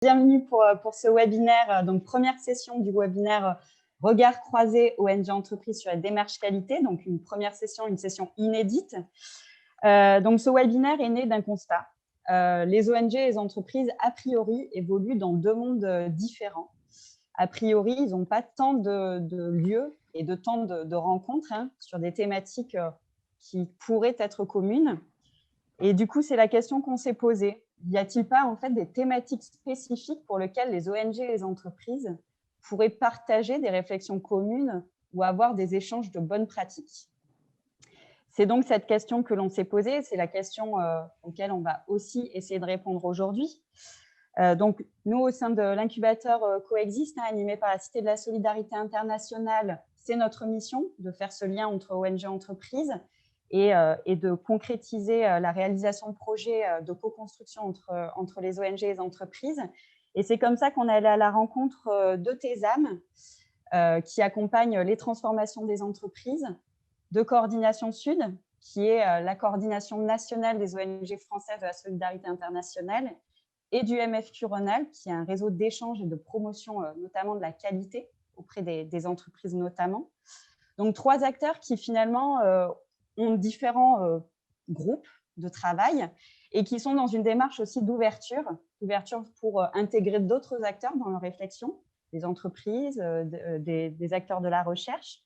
Bienvenue pour ce webinaire, donc première session du webinaire Regard croisé ONG Entreprise sur la démarche qualité, donc une première session, une session inédite. Donc ce webinaire est né d'un constat. Les ONG et les entreprises, a priori, évoluent dans deux mondes différents. A priori, ils n'ont pas tant de lieux et de temps de rencontres sur des thématiques qui pourraient être communes. Et du coup, c'est la question qu'on s'est posée. Y a-t-il pas en fait des thématiques spécifiques pour lesquelles les ONG et les entreprises pourraient partager des réflexions communes ou avoir des échanges de bonnes pratiques? C'est donc cette question que l'on s'est posée, c'est la question auquel on va aussi essayer de répondre aujourd'hui. Donc, nous, au sein de l'incubateur Coexiste, animé par la Cité de la Solidarité Internationale, c'est notre mission de faire ce lien entre ONG et entreprises et de concrétiser la réalisation de projets de co-construction entre les ONG et les entreprises. Et c'est comme ça qu'on est allé à la rencontre de TESAM, qui accompagne les transformations des entreprises, de Coordination Sud, qui est la coordination nationale des ONG françaises de la solidarité internationale, et du MFQ Rhône-Alpes, qui est un réseau d'échange et de promotion, notamment de la qualité, auprès des entreprises notamment. Donc, trois acteurs qui finalement ont différents groupes de travail et qui sont dans une démarche aussi d'ouverture pour intégrer d'autres acteurs dans leur réflexion, des entreprises, des acteurs de la recherche.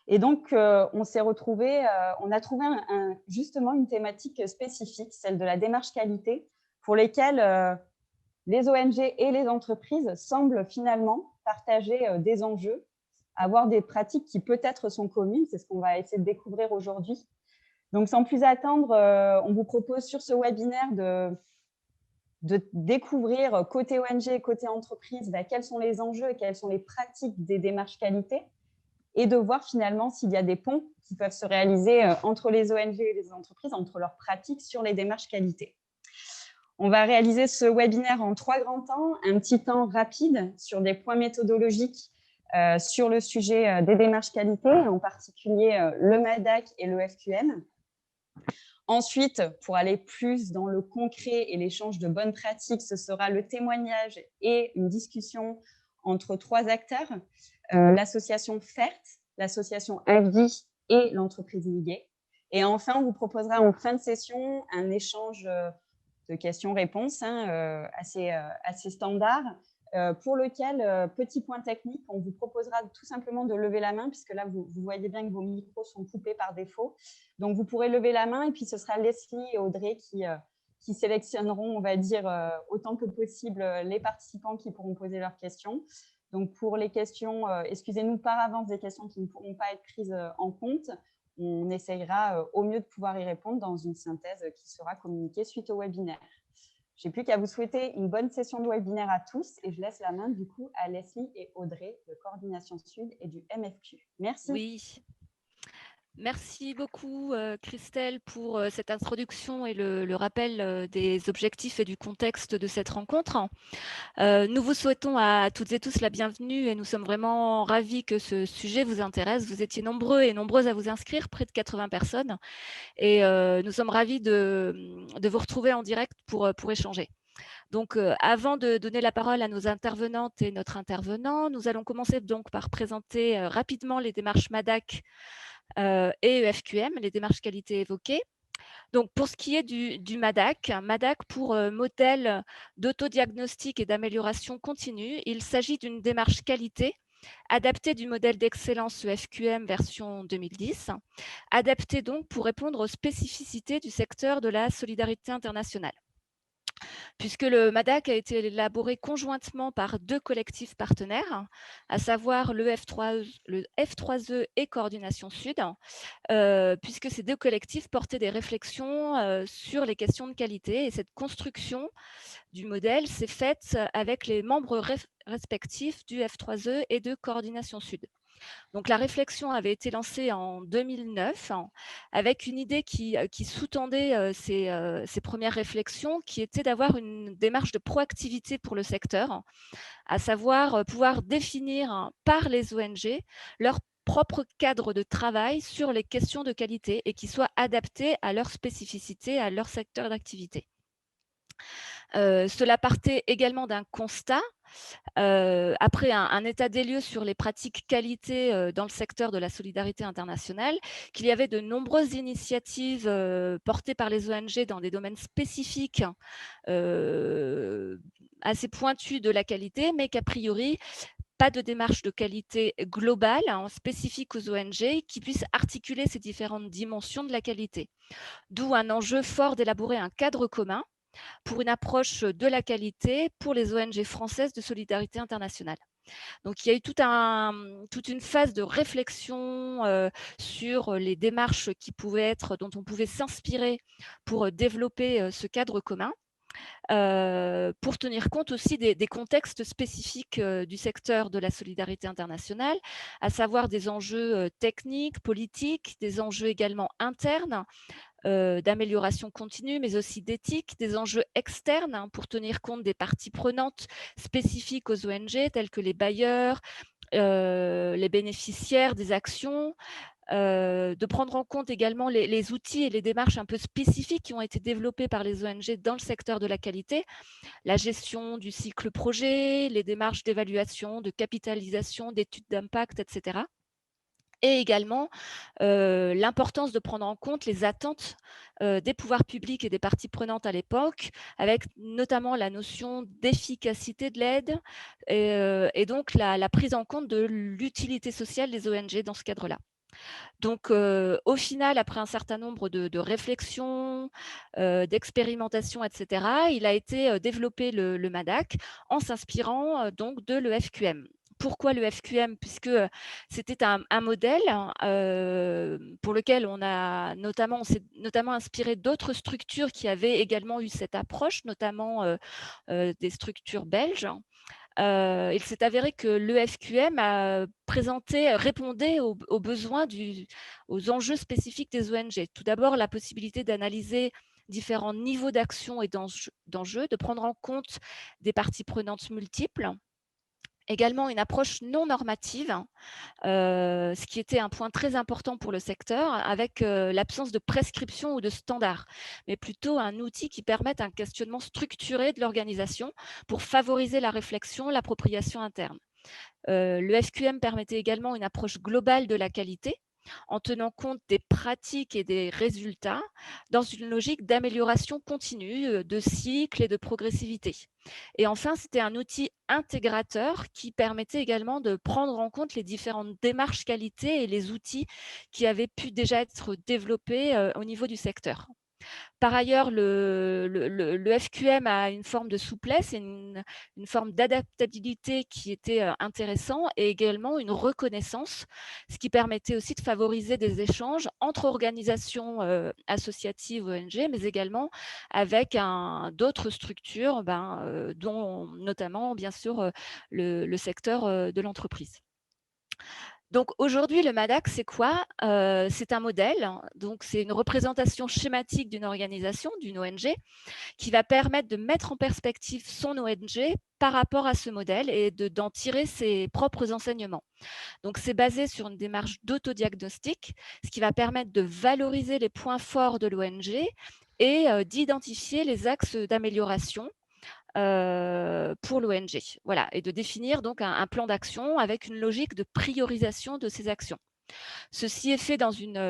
Et donc, on s'est retrouvé, on a trouvé justement une thématique spécifique, celle de la démarche qualité, pour lesquelles les ONG et les entreprises semblent finalement partager des enjeux, avoir des pratiques qui peut-être sont communes, c'est ce qu'on va essayer de découvrir aujourd'hui. Donc, sans plus attendre, on vous propose sur ce webinaire de découvrir côté ONG et côté entreprise quels sont les enjeux et quelles sont les pratiques des démarches qualité, et de voir finalement s'il y a des ponts qui peuvent se réaliser entre les ONG et les entreprises, entre leurs pratiques sur les démarches qualité. On va réaliser ce webinaire en 3 grands temps, un petit temps rapide sur des points méthodologiques sur le sujet des démarches qualité, en particulier le MADAC et le FQM. Ensuite, pour aller plus dans le concret et l'échange de bonnes pratiques, ce sera le témoignage et une discussion entre 3 acteurs, l'association FERT, l'association AVI et l'entreprise Liguet. Et enfin, on vous proposera en fin de session un échange de questions-réponses assez standard, pour lequel, petit point technique, on vous proposera tout simplement de lever la main, puisque là, vous voyez bien que vos micros sont coupés par défaut. Donc, vous pourrez lever la main et puis ce sera Leslie et Audrey qui sélectionneront, on va dire, autant que possible les participants qui pourront poser leurs questions. Donc, pour les questions, excusez-nous par avance des questions qui ne pourront pas être prises en compte. On essayera au mieux de pouvoir y répondre dans une synthèse qui sera communiquée suite au webinaire. Je n'ai plus qu'à vous souhaiter une bonne session de webinaire à tous et je laisse la main du coup à Leslie et Audrey de Coordination Sud et du MFQ. Merci. Oui. Merci beaucoup, Christelle, pour cette introduction et le rappel des objectifs et du contexte de cette rencontre. Nous vous souhaitons à toutes et tous la bienvenue et nous sommes vraiment ravis que ce sujet vous intéresse. Vous étiez nombreux et nombreuses à vous inscrire, près de 80 personnes. Et nous sommes ravis de vous retrouver en direct pour échanger. Donc, avant de donner la parole à nos intervenantes et notre intervenant, nous allons commencer donc par présenter rapidement les démarches MADAC et EFQM, les démarches qualité évoquées. Donc, pour ce qui est du MADAC, MADAC pour modèle d'autodiagnostic et d'amélioration continue, il s'agit d'une démarche qualité adaptée du modèle d'excellence EFQM version 2010, adaptée donc pour répondre aux spécificités du secteur de la solidarité internationale. Puisque le MADAC a été élaboré conjointement par 2 collectifs partenaires, à savoir le F3E et Coordination Sud, puisque ces 2 collectifs portaient des réflexions sur les questions de qualité. Et cette construction du modèle s'est faite avec les membres respectifs du F3E et de Coordination Sud. Donc, la réflexion avait été lancée en 2009 avec une idée qui sous-tendait ces premières réflexions, qui était d'avoir une démarche de proactivité pour le secteur, à savoir pouvoir définir par les ONG leur propre cadre de travail sur les questions de qualité et qui soit adapté à leurs spécificités, à leur secteur d'activité. Cela partait également d'un constat, après un état des lieux sur les pratiques qualité, dans le secteur de la solidarité internationale, qu'il y avait de nombreuses initiatives, portées par les ONG dans des domaines spécifiques, heu, assez pointus de la qualité, mais qu'a priori, pas de démarche de qualité globale, hein, spécifique aux ONG qui puisse articuler ces différentes dimensions de la qualité. D'où un enjeu fort d'élaborer un cadre commun pour une approche de la qualité pour les ONG françaises de solidarité internationale. Donc il y a eu toute une phase de réflexion, sur les démarches dont on pouvait s'inspirer pour, développer, ce cadre commun. Pour tenir compte aussi des contextes spécifiques, du secteur de la solidarité internationale, à savoir des enjeux, techniques, politiques, des enjeux également internes, d'amélioration continue, mais aussi d'éthique, des enjeux externes, hein, pour tenir compte des parties prenantes spécifiques aux ONG, telles que les bailleurs, les bénéficiaires des actions, de prendre en compte également les outils et les démarches un peu spécifiques qui ont été développés par les ONG dans le secteur de la qualité, la gestion du cycle projet, les démarches d'évaluation, de capitalisation, d'études d'impact, etc. Et également, l'importance de prendre en compte les attentes, des pouvoirs publics et des parties prenantes à l'époque, avec notamment la notion d'efficacité de l'aide et donc la prise en compte de l'utilité sociale des ONG dans ce cadre-là. Donc, au final, après un certain nombre de réflexions, d'expérimentations et cetera, il a été, développé le MADAC en s'inspirant, donc de l'EFQM. Pourquoi l'EFQM? Puisque, c'était un modèle, pour lequel on s'est notamment inspiré d'autres structures qui avaient également eu cette approche, notamment, des structures belges. Il s'est avéré que l'EFQM répondait aux besoins aux enjeux spécifiques des ONG. Tout d'abord, la possibilité d'analyser différents niveaux d'action et d'enjeux, de prendre en compte des parties prenantes multiples. Également une approche non normative, ce qui était un point très important pour le secteur, avec l'absence de prescription ou de standard, mais plutôt un outil qui permette un questionnement structuré de l'organisation pour favoriser la réflexion, l'appropriation interne. Le FQM permettait également une approche globale de la qualité, en tenant compte des pratiques et des résultats dans une logique d'amélioration continue, de cycle et de progressivité. Et enfin, c'était un outil intégrateur qui permettait également de prendre en compte les différentes démarches qualité et les outils qui avaient pu déjà être développés au niveau du secteur. Par ailleurs, le FQM a une forme de souplesse et une forme d'adaptabilité qui était intéressant et également une reconnaissance, ce qui permettait aussi de favoriser des échanges entre organisations associatives ONG, mais également avec d'autres structures, dont notamment, bien sûr, le secteur de l'entreprise. Donc aujourd'hui, le MADAC, c'est quoi? C'est un modèle, hein, donc c'est une représentation schématique d'une organisation, d'une ONG, qui va permettre de mettre en perspective son ONG par rapport à ce modèle et d'en tirer ses propres enseignements. Donc c'est basé sur une démarche d'autodiagnostic, ce qui va permettre de valoriser les points forts de l'ONG et d'identifier les axes d'amélioration pour l'ONG. Voilà, et de définir donc un plan d'action avec une logique de priorisation de ces actions. Ceci est fait dans une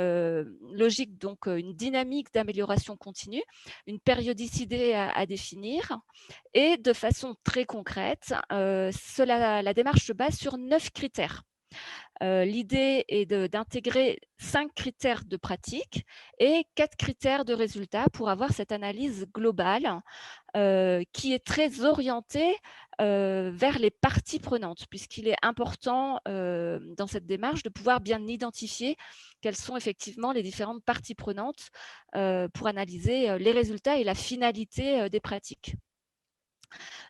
logique, donc une dynamique d'amélioration continue, une périodicité à définir et de façon très concrète, la démarche se base sur 9 critères. L'idée est d'intégrer 5 critères de pratique et 4 critères de résultats pour avoir cette analyse globale qui est très orientée vers les parties prenantes, puisqu'il est important dans cette démarche de pouvoir bien identifier quelles sont effectivement les différentes parties prenantes pour analyser les résultats et la finalité des pratiques.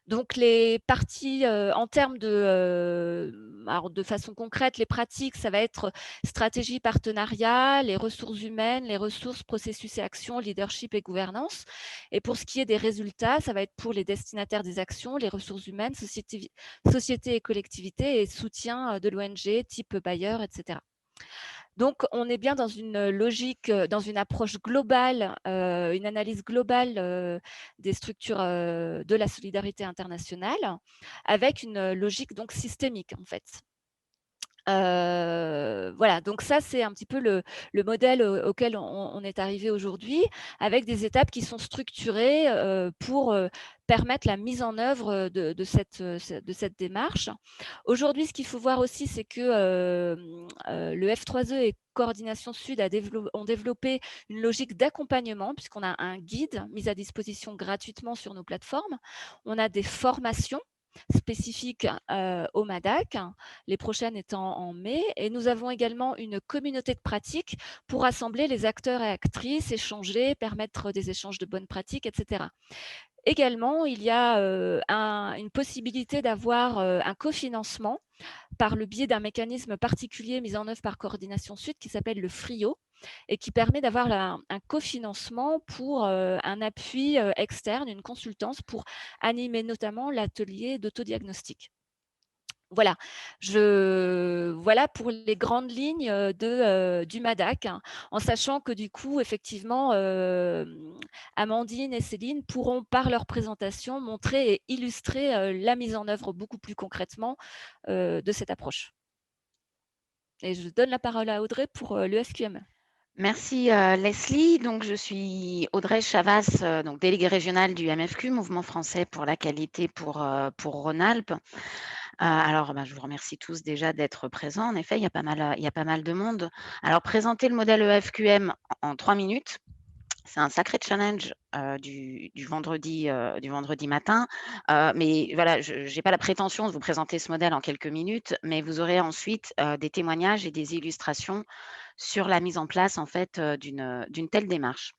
Donc les parties, en termes alors de façon concrète, les pratiques, ça va être stratégie, partenariat, les ressources humaines, les ressources, processus et actions, leadership et gouvernance. Et pour ce qui est des résultats, ça va être pour les destinataires des actions, les ressources humaines, sociétés et collectivités et soutien de l'ONG, type bailleur, etc. Donc, on est bien dans une logique, dans une approche globale, une analyse globale des structures de la solidarité internationale, avec une logique donc systémique en fait. Voilà, donc ça, c'est un petit peu le modèle auquel on est arrivé aujourd'hui, avec des étapes qui sont structurées pour permettre la mise en œuvre de cette démarche. Aujourd'hui, ce qu'il faut voir aussi, c'est que le F3E et Coordination Sud ont développé une logique d'accompagnement, puisqu'on a un guide mis à disposition gratuitement sur nos plateformes. On a des formations spécifiques au MADAC, les prochaines étant en mai. Et nous avons également une communauté de pratique pour rassembler les acteurs et actrices, échanger, permettre des échanges de bonnes pratiques, etc. Également, il y a une possibilité d'avoir un cofinancement par le biais d'un mécanisme particulier mis en œuvre par Coordination Sud qui s'appelle le FRIO et qui permet d'avoir un cofinancement pour un appui externe, une consultance pour animer notamment l'atelier d'autodiagnostic. Voilà, voilà pour les grandes lignes du MADAC, hein, en sachant que du coup, effectivement, Amandine et Céline pourront, par leur présentation, montrer et illustrer la mise en œuvre beaucoup plus concrètement de cette approche. Et je donne la parole à Audrey pour le SQM. Merci Leslie. Donc, je suis Audrey Chavas, donc déléguée régionale du MFQ, Mouvement français pour la qualité pour Rhône-Alpes. Alors, je vous remercie tous déjà d'être présents. En effet, il y a pas mal de monde. Alors, présenter le modèle EFQM en 3 minutes, c'est un sacré challenge du vendredi matin. Mais voilà, je n'ai pas la prétention de vous présenter ce modèle en quelques minutes, mais vous aurez ensuite des témoignages et des illustrations sur la mise en place en fait d'une telle démarche.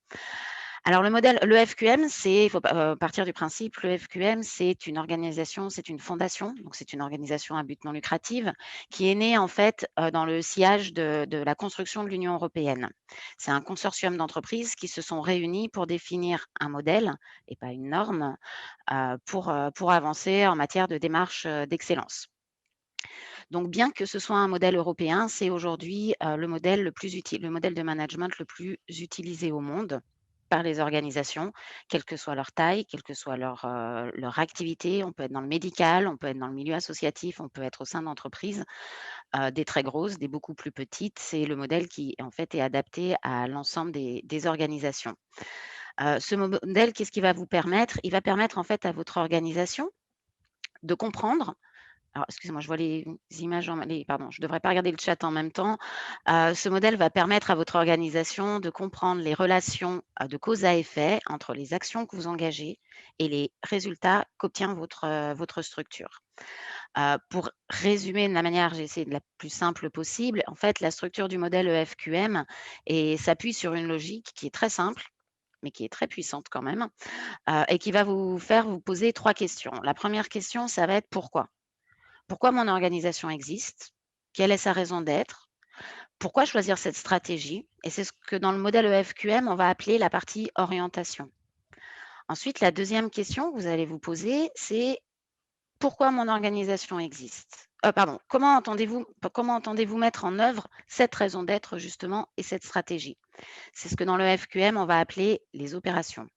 Alors le modèle, l'EFQM, il faut partir du principe, l'EFQM, c'est une organisation, c'est une fondation, donc c'est une organisation à but non lucratif qui est née en fait dans le sillage de la construction de l'Union européenne. C'est un consortium d'entreprises qui se sont réunies pour définir un modèle et pas une norme pour avancer en matière de démarche d'excellence. Donc, bien que ce soit un modèle européen, c'est aujourd'hui le modèle le plus utile, le modèle de management le plus utilisé au monde par les organisations, quelle que soit leur taille, quelle que soit leur activité. On peut être dans le médical, on peut être dans le milieu associatif, on peut être au sein d'entreprises, des très grosses, des beaucoup plus petites. C'est le modèle qui, en fait, est adapté à l'ensemble des organisations. Ce modèle, qu'est-ce qu'il va vous permettre? Il va permettre, en fait, à votre organisation de comprendre. Alors, excusez-moi, je vois les images pardon, je ne devrais pas regarder le chat en même temps. Ce modèle va permettre à votre organisation de comprendre les relations de cause à effet entre les actions que vous engagez et les résultats qu'obtient votre structure. Pour résumer de la manière, j'ai essayé de la plus simple possible. En fait, la structure du modèle EFQM s'appuie sur une logique qui est très simple, mais qui est très puissante quand même, et qui va vous faire vous poser 3 questions. La première question, ça va être pourquoi? Pourquoi mon organisation existe? Quelle est sa raison d'être? Pourquoi choisir cette stratégie? Et c'est ce que dans le modèle EFQM, on va appeler la partie orientation. Ensuite, la deuxième question que vous allez vous poser, c'est pourquoi mon organisation existe? Pardon, comment entendez-vous mettre en œuvre cette raison d'être justement et cette stratégie? C'est ce que dans le FQM, on va appeler les opérations.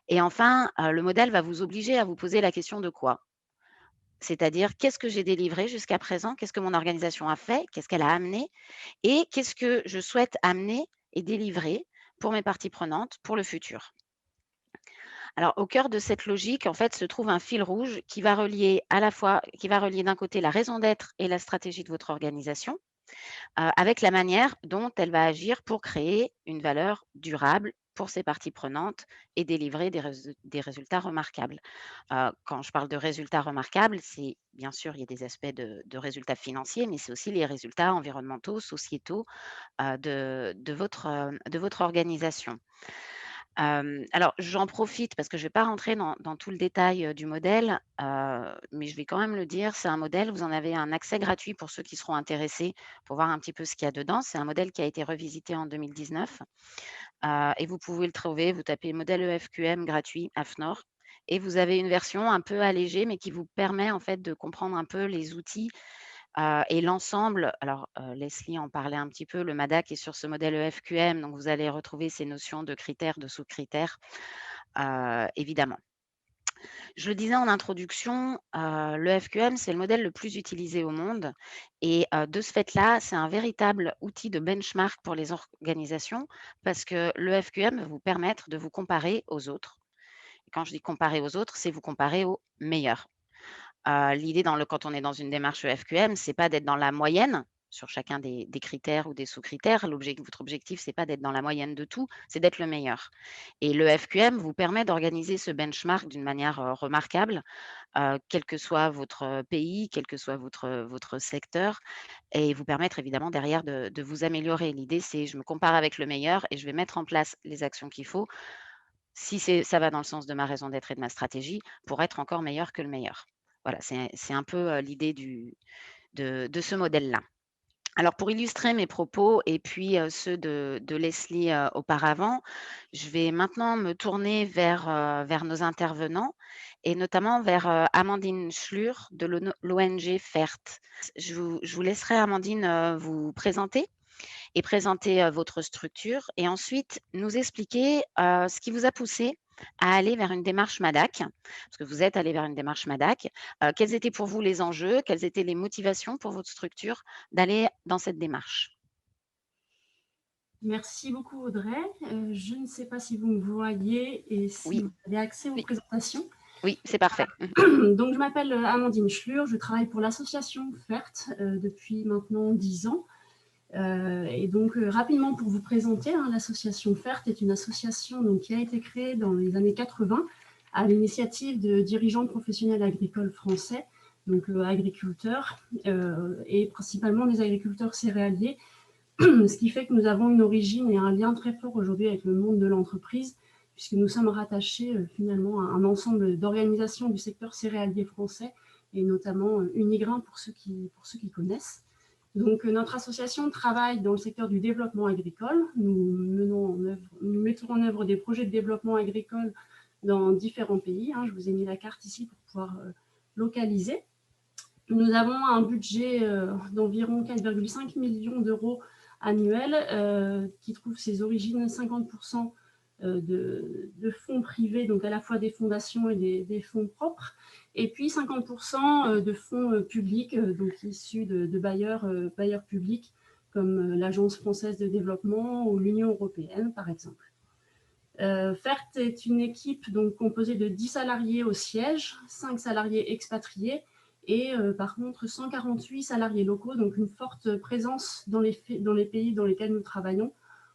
Et enfin, le modèle va vous obliger à vous poser la question de quoi? C'est-à-dire, qu'est-ce que j'ai délivré jusqu'à présent? Qu'est-ce que mon organisation a fait? Qu'est-ce qu'elle a amené? Et qu'est-ce que je souhaite amener et délivrer pour mes parties prenantes pour le futur? Alors, au cœur de cette logique, en fait, se trouve un fil rouge qui va relier d'un côté la raison d'être et la stratégie de votre organisation, avec la manière dont elle va agir pour créer une valeur durable pour ses parties prenantes et délivrer des résultats remarquables. Quand je parle de résultats remarquables, c'est bien sûr, il y a des aspects de résultats financiers, mais c'est aussi les résultats environnementaux, sociétaux de votre organisation. Alors, j'en profite parce que je ne vais pas rentrer dans tout le détail du modèle, mais je vais quand même le dire, c'est un modèle, vous en avez un accès gratuit pour ceux qui seront intéressés pour voir un petit peu ce qu'il y a dedans. C'est un modèle qui a été revisité en 2019 et vous pouvez le trouver, vous tapez modèle EFQM gratuit AFNOR et vous avez une version un peu allégée, mais qui vous permet en fait de comprendre un peu les outils Et l'ensemble, alors Leslie en parlait un petit peu, le MADAC est sur ce modèle EFQM, donc vous allez retrouver ces notions de critères, de sous-critères, évidemment. Je le disais en introduction, le FQM, c'est le modèle le plus utilisé au monde et de ce fait-là, c'est un véritable outil de benchmark pour les organisations parce que le FQM va vous permettre de vous comparer aux autres. Et quand je dis comparer aux autres, c'est vous comparer aux meilleurs. L'idée quand on est dans une démarche EFQM, c'est pas d'être dans la moyenne sur chacun des critères ou des sous-critères. Votre objectif, c'est pas d'être dans la moyenne de tout, c'est d'être le meilleur. Et le FQM vous permet d'organiser ce benchmark d'une manière remarquable, quel que soit votre pays, quel que soit votre secteur, et vous permettre évidemment derrière de vous améliorer. L'idée, c'est je me compare avec le meilleur et je vais mettre en place les actions qu'il faut, si ça va dans le sens de ma raison d'être et de ma stratégie, pour être encore meilleur que le meilleur. Voilà, c'est un peu l'idée de ce modèle-là. Alors pour illustrer mes propos et puis ceux de Leslie auparavant, je vais maintenant me tourner vers nos intervenants et notamment vers Amandine Schlur de l'ONG FERT. Je vous laisserai, Amandine, vous présenter et présenter votre structure et ensuite nous expliquer ce qui vous a poussé à aller vers une démarche MADAC, parce que vous êtes allé vers une démarche MADAC. Quels étaient pour vous les enjeux, quelles étaient les motivations pour votre structure d'aller dans cette démarche? Merci beaucoup Audrey. Je ne sais pas si vous me voyez et si Oui. vous avez accès aux présentations. Oui, c'est parfait. Donc, je m'appelle Amandine Schlur, je travaille pour l'association FERT depuis maintenant 10 ans. Et donc, rapidement pour vous présenter, l'association FERT est une association donc, qui a été créée dans les années 80 à l'initiative de dirigeants professionnels agricoles français, donc agriculteurs, et principalement des agriculteurs céréaliers, ce qui fait que nous avons une origine et un lien très fort aujourd'hui avec le monde de l'entreprise, puisque nous sommes rattachés finalement à un ensemble d'organisations du secteur céréalier français, et notamment Unigrain pour ceux qui connaissent. Donc, notre association travaille dans le secteur du développement agricole. Nous mettons en œuvre des projets de développement agricole dans différents pays. Je vous ai mis la carte ici pour pouvoir localiser. Nous avons un budget d'environ 4,5 millions d'euros annuels qui trouve ses origines 50% de fonds privés, donc à la fois des fondations et des fonds propres, et puis 50% de fonds publics, donc issus de bailleurs publics, comme l'Agence française de développement ou l'Union européenne, par exemple. FERT est une équipe donc, composée de 10 salariés au siège, 5 salariés expatriés, et par contre 148 salariés locaux, donc une forte présence dans les pays dans lesquels nous travaillons,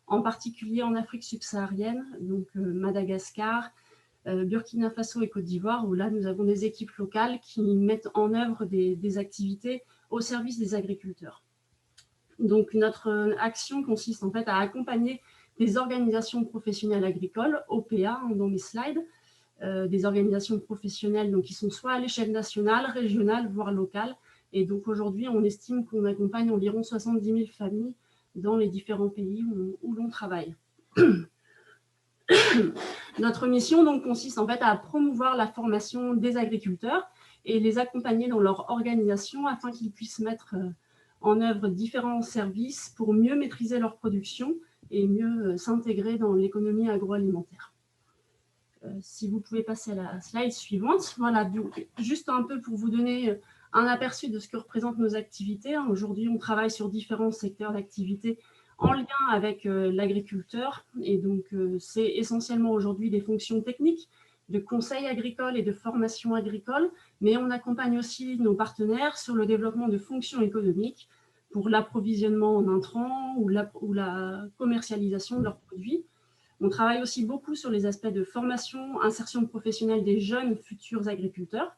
en particulier en Afrique subsaharienne, donc Madagascar, Burkina Faso et Côte d'Ivoire, où là nous avons des équipes locales qui mettent en œuvre des activités au service des agriculteurs. Donc notre action consiste en fait à accompagner des organisations professionnelles agricoles, OPA dans mes slides, des organisations professionnelles donc, qui sont soit à l'échelle nationale, régionale, voire locale. Et donc aujourd'hui, on estime qu'on accompagne environ 70 000 familles dans les différents pays où l'on travaille. Notre mission donc, consiste en fait à promouvoir la formation des agriculteurs et les accompagner dans leur organisation afin qu'ils puissent mettre en œuvre différents services pour mieux maîtriser leur production et mieux s'intégrer dans l'économie agroalimentaire. Si vous pouvez passer à la slide suivante. Voilà, juste un peu pour vous donner un aperçu de ce que représentent nos activités. Aujourd'hui, on travaille sur différents secteurs d'activité en lien avec l'agriculteur. Et donc, c'est essentiellement aujourd'hui des fonctions techniques, de conseil agricole et de formation agricole, mais on accompagne aussi nos partenaires sur le développement de fonctions économiques pour l'approvisionnement en intrants ou la commercialisation de leurs produits. On travaille aussi beaucoup sur les aspects de formation, insertion professionnelle des jeunes futurs agriculteurs.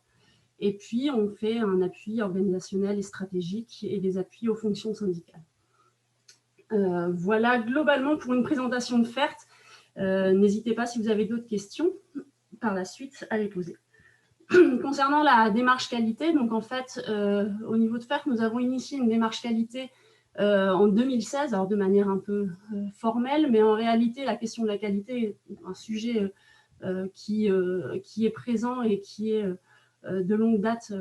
Et puis, on fait un appui organisationnel et stratégique et des appuis aux fonctions syndicales. Voilà globalement pour une présentation de FERT. N'hésitez pas si vous avez d'autres questions par la suite à les poser. Concernant la démarche qualité, donc en fait, au niveau de FERT, nous avons initié une démarche qualité en 2016, alors de manière un peu formelle, mais en réalité, la question de la qualité est un sujet qui est présent et qui est de longue date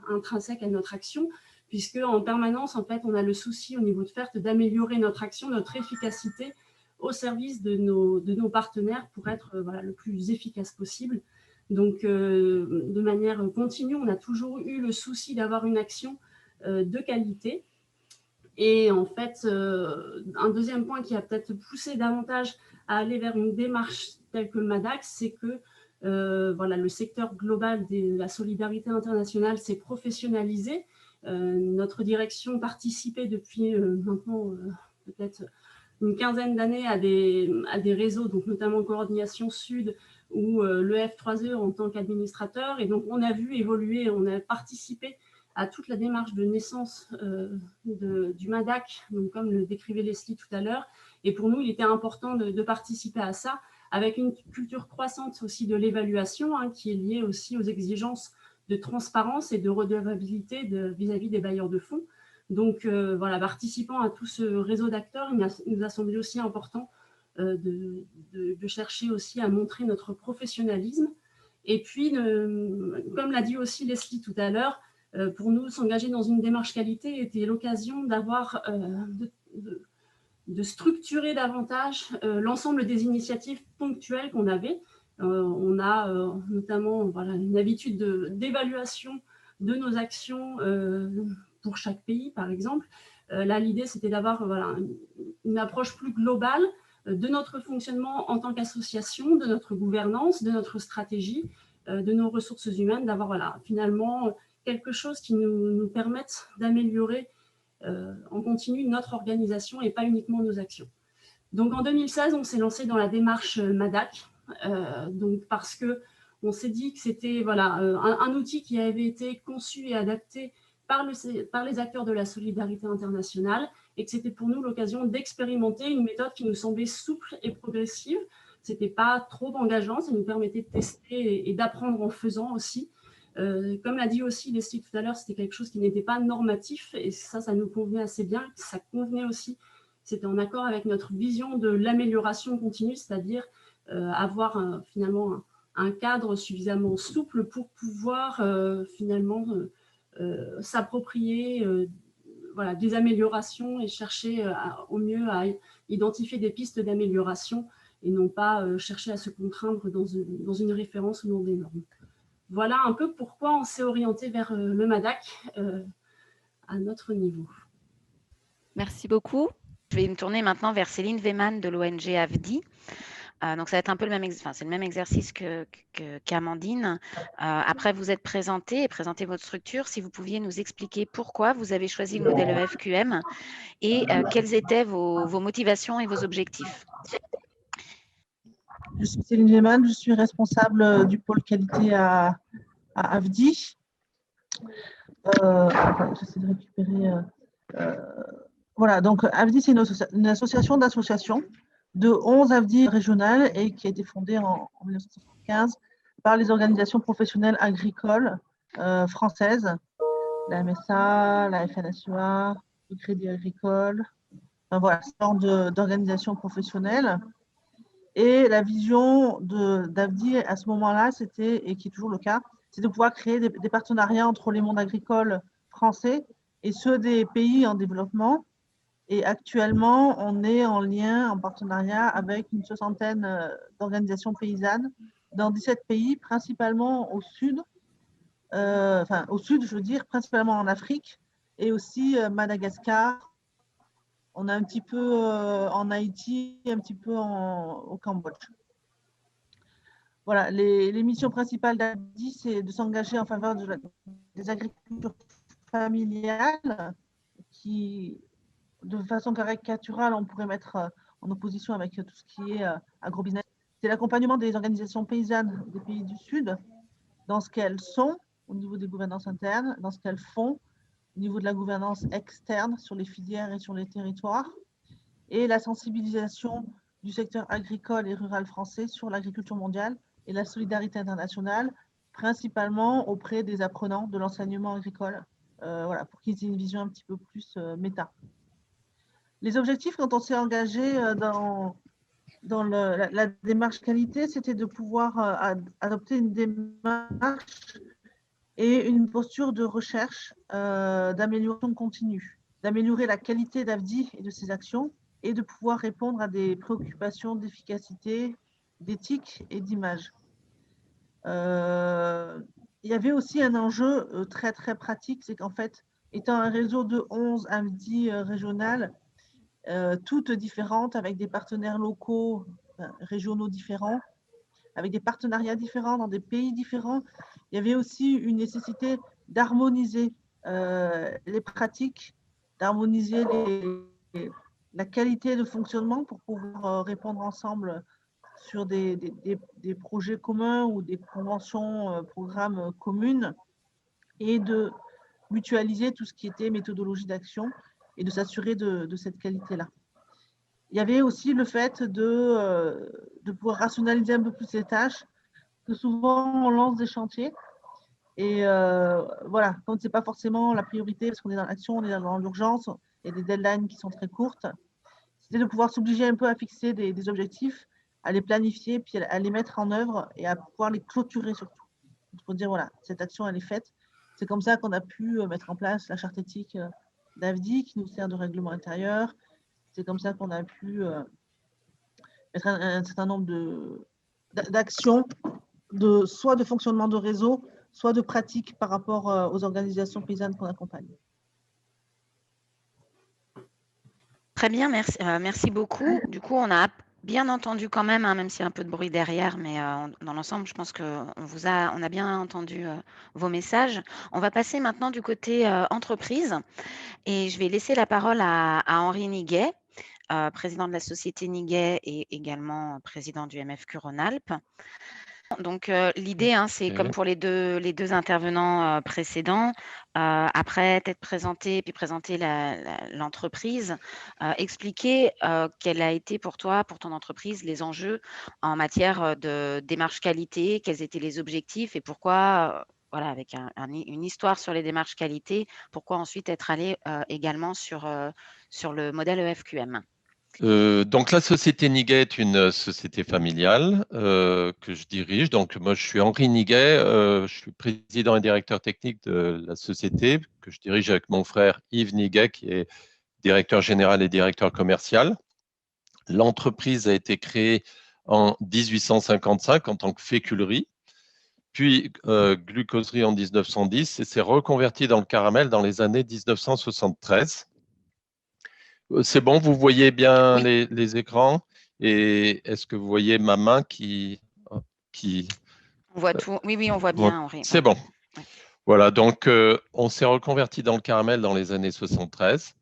intrinsèque à notre action, puisque en permanence, en fait, on a le souci au niveau de FERT d'améliorer notre action, notre efficacité au service de nos partenaires pour être le plus efficace possible. Donc, de manière continue, on a toujours eu le souci d'avoir une action de qualité. Et en fait, un deuxième point qui a peut-être poussé davantage à aller vers une démarche telle que le MADAC, c'est que le secteur global de la solidarité internationale s'est professionnalisé. Notre direction participait depuis maintenant peut-être une quinzaine d'années à des réseaux, donc notamment Coordination Sud ou le F3E en tant qu'administrateur. Et donc, on a vu évoluer, on a participé à toute la démarche de naissance du MADAC, donc comme le décrivait Leslie tout à l'heure. Et pour nous, il était important de participer à ça, avec une culture croissante aussi de l'évaluation, qui est liée aussi aux exigences de transparence et de redevabilité vis-à-vis des bailleurs de fonds. Donc, participant à tout ce réseau d'acteurs, il nous a semblé aussi important de chercher aussi à montrer notre professionnalisme. Et puis, comme l'a dit aussi Leslie tout à l'heure, pour nous, s'engager dans une démarche qualité était l'occasion d'avoir, de structurer davantage l'ensemble des initiatives ponctuelles qu'on avait. On a notamment une habitude d'évaluation de nos actions pour chaque pays, par exemple. Là, l'idée, c'était d'avoir une approche plus globale de notre fonctionnement en tant qu'association, de notre gouvernance, de notre stratégie, de nos ressources humaines, d'avoir finalement quelque chose qui nous permette d'améliorer en continu notre organisation et pas uniquement nos actions. Donc en 2016, on s'est lancé dans la démarche MADAC, donc parce qu'on s'est dit que c'était un outil qui avait été conçu et adapté par les acteurs de la solidarité internationale et que c'était pour nous l'occasion d'expérimenter une méthode qui nous semblait souple et progressive. Ce n'était pas trop engageant, ça nous permettait de tester et d'apprendre en faisant aussi. Comme l'a dit aussi Leslie tout à l'heure, c'était quelque chose qui n'était pas normatif et ça nous convenait assez bien. Ça convenait aussi, c'était en accord avec notre vision de l'amélioration continue, c'est-à-dire avoir finalement un cadre suffisamment souple pour pouvoir finalement s'approprier des améliorations et chercher au mieux à identifier des pistes d'amélioration et non pas chercher à se contraindre dans une référence ou dans des normes. Voilà un peu pourquoi on s'est orienté vers le MADAC à notre niveau. Merci beaucoup. Je vais me tourner maintenant vers Céline Weyman de l'ONG AFDI. Donc, ça va être un peu c'est le même exercice qu'Amandine. Après, vous êtes présenté et présentez votre structure. Si vous pouviez nous expliquer pourquoi vous avez choisi le modèle EFQM et quelles étaient vos motivations et vos objectifs. Je suis Céline Weyman, je suis responsable du pôle qualité à AFDI. J'essaie de récupérer. Voilà, donc AFDI, c'est une association d'associations de 11 AFDI régionales et qui a été fondée en 1975 par les organisations professionnelles agricoles françaises, la MSA, la FNSEA, le Crédit Agricole, voilà, ce genre d'organisations professionnelles. Et la vision d'AFDI à ce moment-là, c'était, et qui est toujours le cas, c'est de pouvoir créer des partenariats entre les mondes agricoles français et ceux des pays en développement. Et actuellement, on est en lien, en partenariat avec une soixantaine d'organisations paysannes dans 17 pays, principalement au sud, au sud, je veux dire, principalement en Afrique, et aussi Madagascar. On a un petit peu en Haïti, un petit peu au Cambodge. Voilà, les missions principales d'AFDI, c'est de s'engager en faveur des agricultures familiales qui, de façon caricaturale, on pourrait mettre en opposition avec tout ce qui est agrobusiness. C'est l'accompagnement des organisations paysannes des pays du Sud dans ce qu'elles sont au niveau des gouvernances internes, dans ce qu'elles font au niveau de la gouvernance externe sur les filières et sur les territoires, et la sensibilisation du secteur agricole et rural français sur l'agriculture mondiale et la solidarité internationale, principalement auprès des apprenants de l'enseignement agricole, voilà, pour qu'ils aient une vision un petit peu plus méta. Les objectifs, quand on s'est engagé dans la démarche qualité, c'était de pouvoir adopter une démarche et une posture de recherche d'amélioration continue, d'améliorer la qualité d'AFDI et de ses actions et de pouvoir répondre à des préoccupations d'efficacité, d'éthique et d'image. Il y avait aussi un enjeu très, très pratique, c'est qu'en fait, étant un réseau de 11 AFDI régionales, toutes différentes, avec des partenaires locaux, régionaux différents, avec des partenariats différents dans des pays différents, il y avait aussi une nécessité d'harmoniser les pratiques, d'harmoniser la qualité de fonctionnement pour pouvoir répondre ensemble sur des projets communs ou des conventions, programmes communes, et de mutualiser tout ce qui était méthodologie d'action et de s'assurer de cette qualité-là. Il y avait aussi le fait de pouvoir rationaliser un peu plus les tâches, que souvent on lance des chantiers et voilà, quand ce n'est pas forcément la priorité, parce qu'on est dans l'action, on est dans l'urgence, il y a des deadlines qui sont très courtes, c'était de pouvoir s'obliger un peu à fixer des objectifs, à les planifier, puis à les mettre en œuvre et à pouvoir les clôturer surtout. Pour dire, voilà, cette action, elle est faite. C'est comme ça qu'on a pu mettre en place la charte éthique d'AFDI qui nous sert de règlement intérieur. C'est comme ça qu'on a pu mettre un certain nombre d'actions, soit de fonctionnement de réseau, soit de pratiques par rapport aux organisations paysannes qu'on accompagne. Très bien, merci, merci beaucoup. Du coup, on a bien entendu quand même, hein, même s'il y a un peu de bruit derrière, mais dans l'ensemble, je pense qu'on a bien entendu vos messages. On va passer maintenant du côté entreprise et je vais laisser la parole à Henri Niguet, président de la société Niguet et également président du MFQ Rhône-Alpes. Donc, l'idée, hein, c'est comme pour les deux intervenants précédents, après t'être présenté, puis présenter l'entreprise, expliquer quel a été pour toi, pour ton entreprise, les enjeux en matière de démarche qualité, quels étaient les objectifs et pourquoi, voilà, avec une histoire sur les démarches qualité, pourquoi ensuite être allé également sur le modèle EFQM. Donc la société Niguet est une société familiale que je dirige. Donc moi je suis Henri Niguet, je suis président et directeur technique de la société que je dirige avec mon frère Yves Niguet qui est directeur général et directeur commercial. L'entreprise a été créée en 1855 en tant que féculerie, puis glucoserie en 1910 et s'est reconvertie dans le caramel dans les années 1973. C'est bon, vous voyez bien oui. les écrans et est-ce que vous voyez ma main qui… On voit tout. Oui, on voit bien, Henri. C'est bon. Oui. Voilà, donc on s'est reconverti dans le caramel dans les années 73.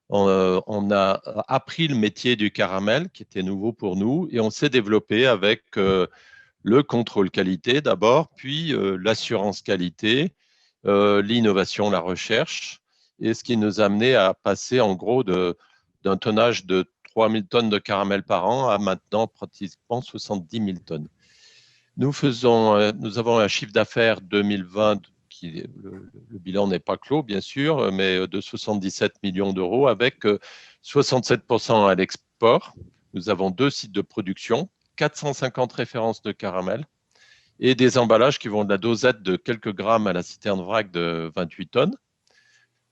On a appris le métier du caramel qui était nouveau pour nous et on s'est développé avec le contrôle qualité d'abord, puis l'assurance qualité, l'innovation, la recherche, et ce qui nous a amené à passer en gros d'un tonnage de 3000 tonnes de caramel par an à maintenant pratiquement 70 000 tonnes. Nous avons un chiffre d'affaires 2020, le bilan n'est pas clos bien sûr, mais de 77 millions d'euros avec 67% à l'export. Nous avons 2 sites de production, 450 références de caramel et des emballages qui vont de la dosette de quelques grammes à la citerne vrac de 28 tonnes.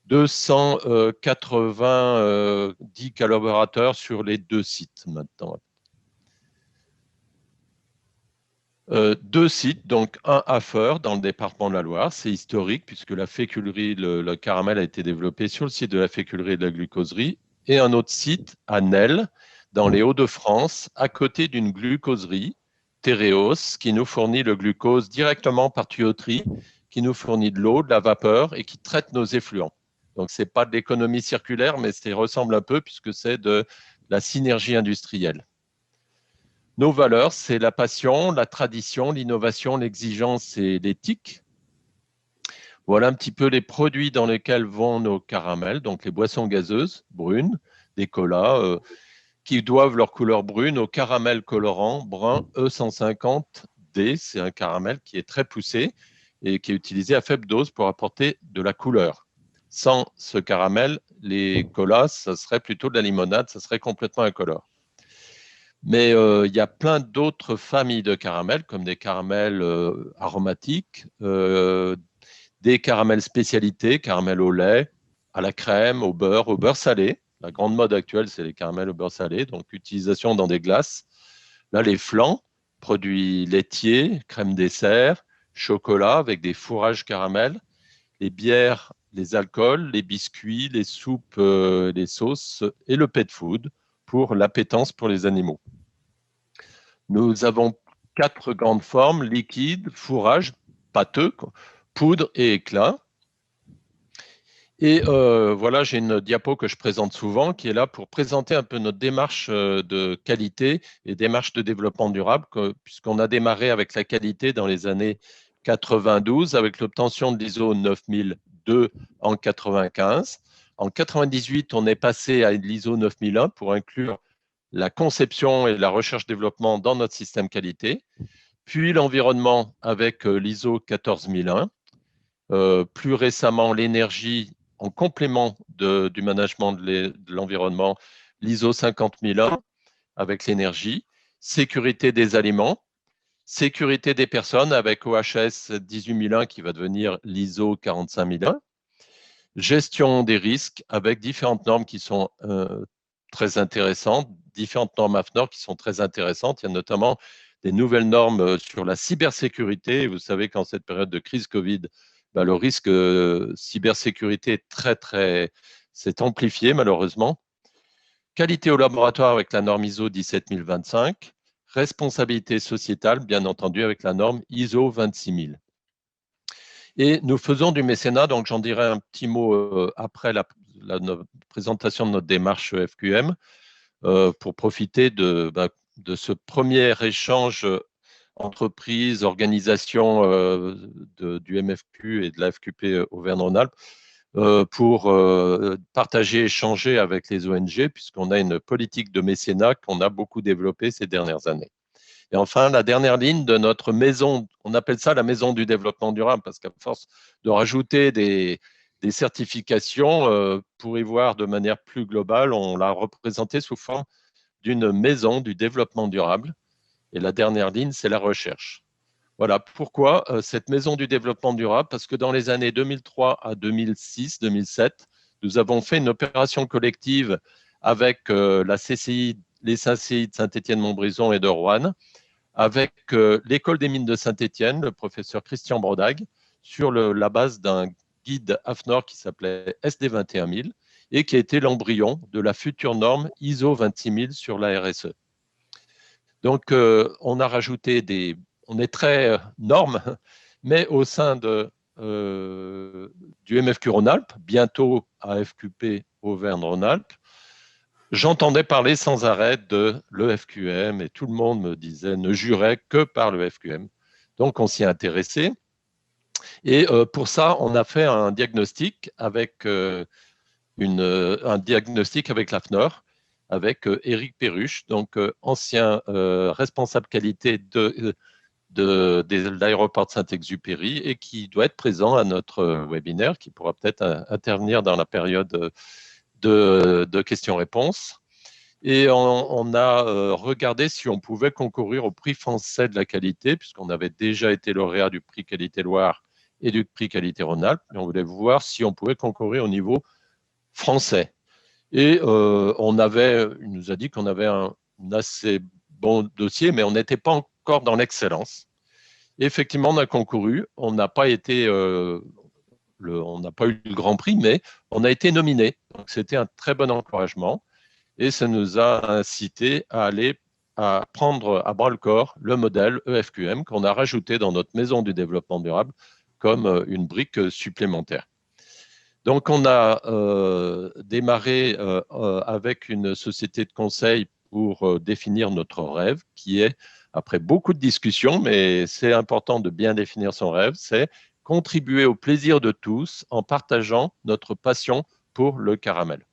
290 collaborateurs sur les 2 sites maintenant. 2 sites, donc un à Feur dans le département de la Loire, c'est historique puisque la féculerie, le caramel a été développé sur le site de la féculerie et de la glucoserie, et un autre site à Nesle dans les Hauts-de-France à côté d'une glucoserie, Tereos, qui nous fournit le glucose directement par tuyauterie, qui nous fournit de l'eau, de la vapeur et qui traite nos effluents. Donc, ce n'est pas de l'économie circulaire, mais ça ressemble un peu puisque c'est de la synergie industrielle. Nos valeurs, c'est la passion, la tradition, l'innovation, l'exigence et l'éthique. Voilà un petit peu les produits dans lesquels vont nos caramels, donc les boissons gazeuses brunes, des colas qui doivent leur couleur brune au caramel colorant brun E150D. C'est un caramel qui est très poussé et qui est utilisé à faible dose pour apporter de la couleur. Sans ce caramel, les colas, ça serait plutôt de la limonade, ça serait complètement incolore. Mais il y a plein d'autres familles de caramels, comme des caramels aromatiques, des caramels spécialités, caramel au lait, à la crème, au beurre salé. La grande mode actuelle, c'est les caramels au beurre salé, donc utilisation dans des glaces. Là, les flancs, produits laitiers, crème dessert, chocolat avec des fourrages caramel, les bières, les alcools, les biscuits, les soupes, les sauces et le pet food pour l'appétence pour les animaux. Nous avons 4 grandes formes, liquide, fourrage, pâteux, poudre et éclat. Et voilà, j'ai une diapo que je présente souvent qui est là pour présenter un peu notre démarche de qualité et démarche de développement durable, puisqu'on a démarré avec la qualité dans les années 92 avec l'obtention de l'ISO 9002 en 95. En 98, on est passé à l'ISO 9001 pour inclure la conception et la recherche-développement dans notre système qualité, puis l'environnement avec l'ISO 14001, plus récemment l'énergie en complément du management de l'environnement, l'ISO 50001 avec l'énergie, sécurité des aliments, sécurité des personnes avec OHS 18001 qui va devenir l'ISO 45001, gestion des risques avec différentes normes qui sont très intéressantes, différentes normes AFNOR qui sont très intéressantes. Il y a notamment des nouvelles normes sur la cybersécurité. Vous savez qu'en cette période de crise Covid, le risque cybersécurité s'est amplifié malheureusement. Qualité au laboratoire avec la norme ISO 17025. Responsabilité sociétale, bien entendu, avec la norme ISO 26000. Et nous faisons du mécénat, donc j'en dirai un petit mot après la présentation de notre démarche FQM pour profiter de ce premier échange entreprises, organisations du MFQ et de la FQP Auvergne-Rhône-Alpes pour partager, échanger avec les ONG, puisqu'on a une politique de mécénat qu'on a beaucoup développée ces dernières années. Et enfin, la dernière ligne de notre maison, on appelle ça la maison du développement durable, parce qu'à force de rajouter des certifications, pour y voir de manière plus globale, on l'a représenté sous forme d'une maison du développement durable. Et la dernière ligne, c'est la recherche. Voilà pourquoi cette maison du développement durable, parce que dans les années 2003 à 2006-2007, nous avons fait une opération collective avec la CCI, les CCI de Saint-Étienne-Montbrison et de Roanne, avec l'école des mines de Saint-Étienne, le professeur Christian Brodag, sur la base d'un guide AFNOR qui s'appelait SD 21000 et qui a été l'embryon de la future norme ISO 26000 sur la RSE. Donc, on a rajouté on est très normes, mais au sein du MFQ Rhône-Alpes, bientôt à FQP Auvergne-Rhône-Alpes, j'entendais parler sans arrêt de l'EFQM et tout le monde me disait, ne jurait que par le FQM. Donc, on s'y est intéressé. Et pour ça, on a fait un diagnostic avec l'AFNOR, avec Éric Perruche, donc ancien responsable qualité de l'aéroport de Saint-Exupéry et qui doit être présent à notre webinaire, qui pourra peut-être intervenir dans la période de questions-réponses. Et on a regardé si on pouvait concourir au prix français de la qualité, puisqu'on avait déjà été lauréat du prix Qualité Loire et du prix Qualité Rhône-Alpes. Et on voulait voir si on pouvait concourir au niveau français. Et il nous a dit qu'on avait un assez bon dossier, mais on n'était pas encore dans l'excellence. Effectivement, on a concouru. On n'a pas été, on n'a pas eu le grand prix, mais on a été nominé. Donc, c'était un très bon encouragement. Et ça nous a incité à prendre à bras-le-corps le modèle EFQM qu'on a rajouté dans notre maison du développement durable comme une brique supplémentaire. Donc, on a démarré avec une société de conseil pour définir notre rêve, qui est, après beaucoup de discussions, mais c'est important de bien définir son rêve, c'est contribuer au plaisir de tous en partageant notre passion pour le caramel.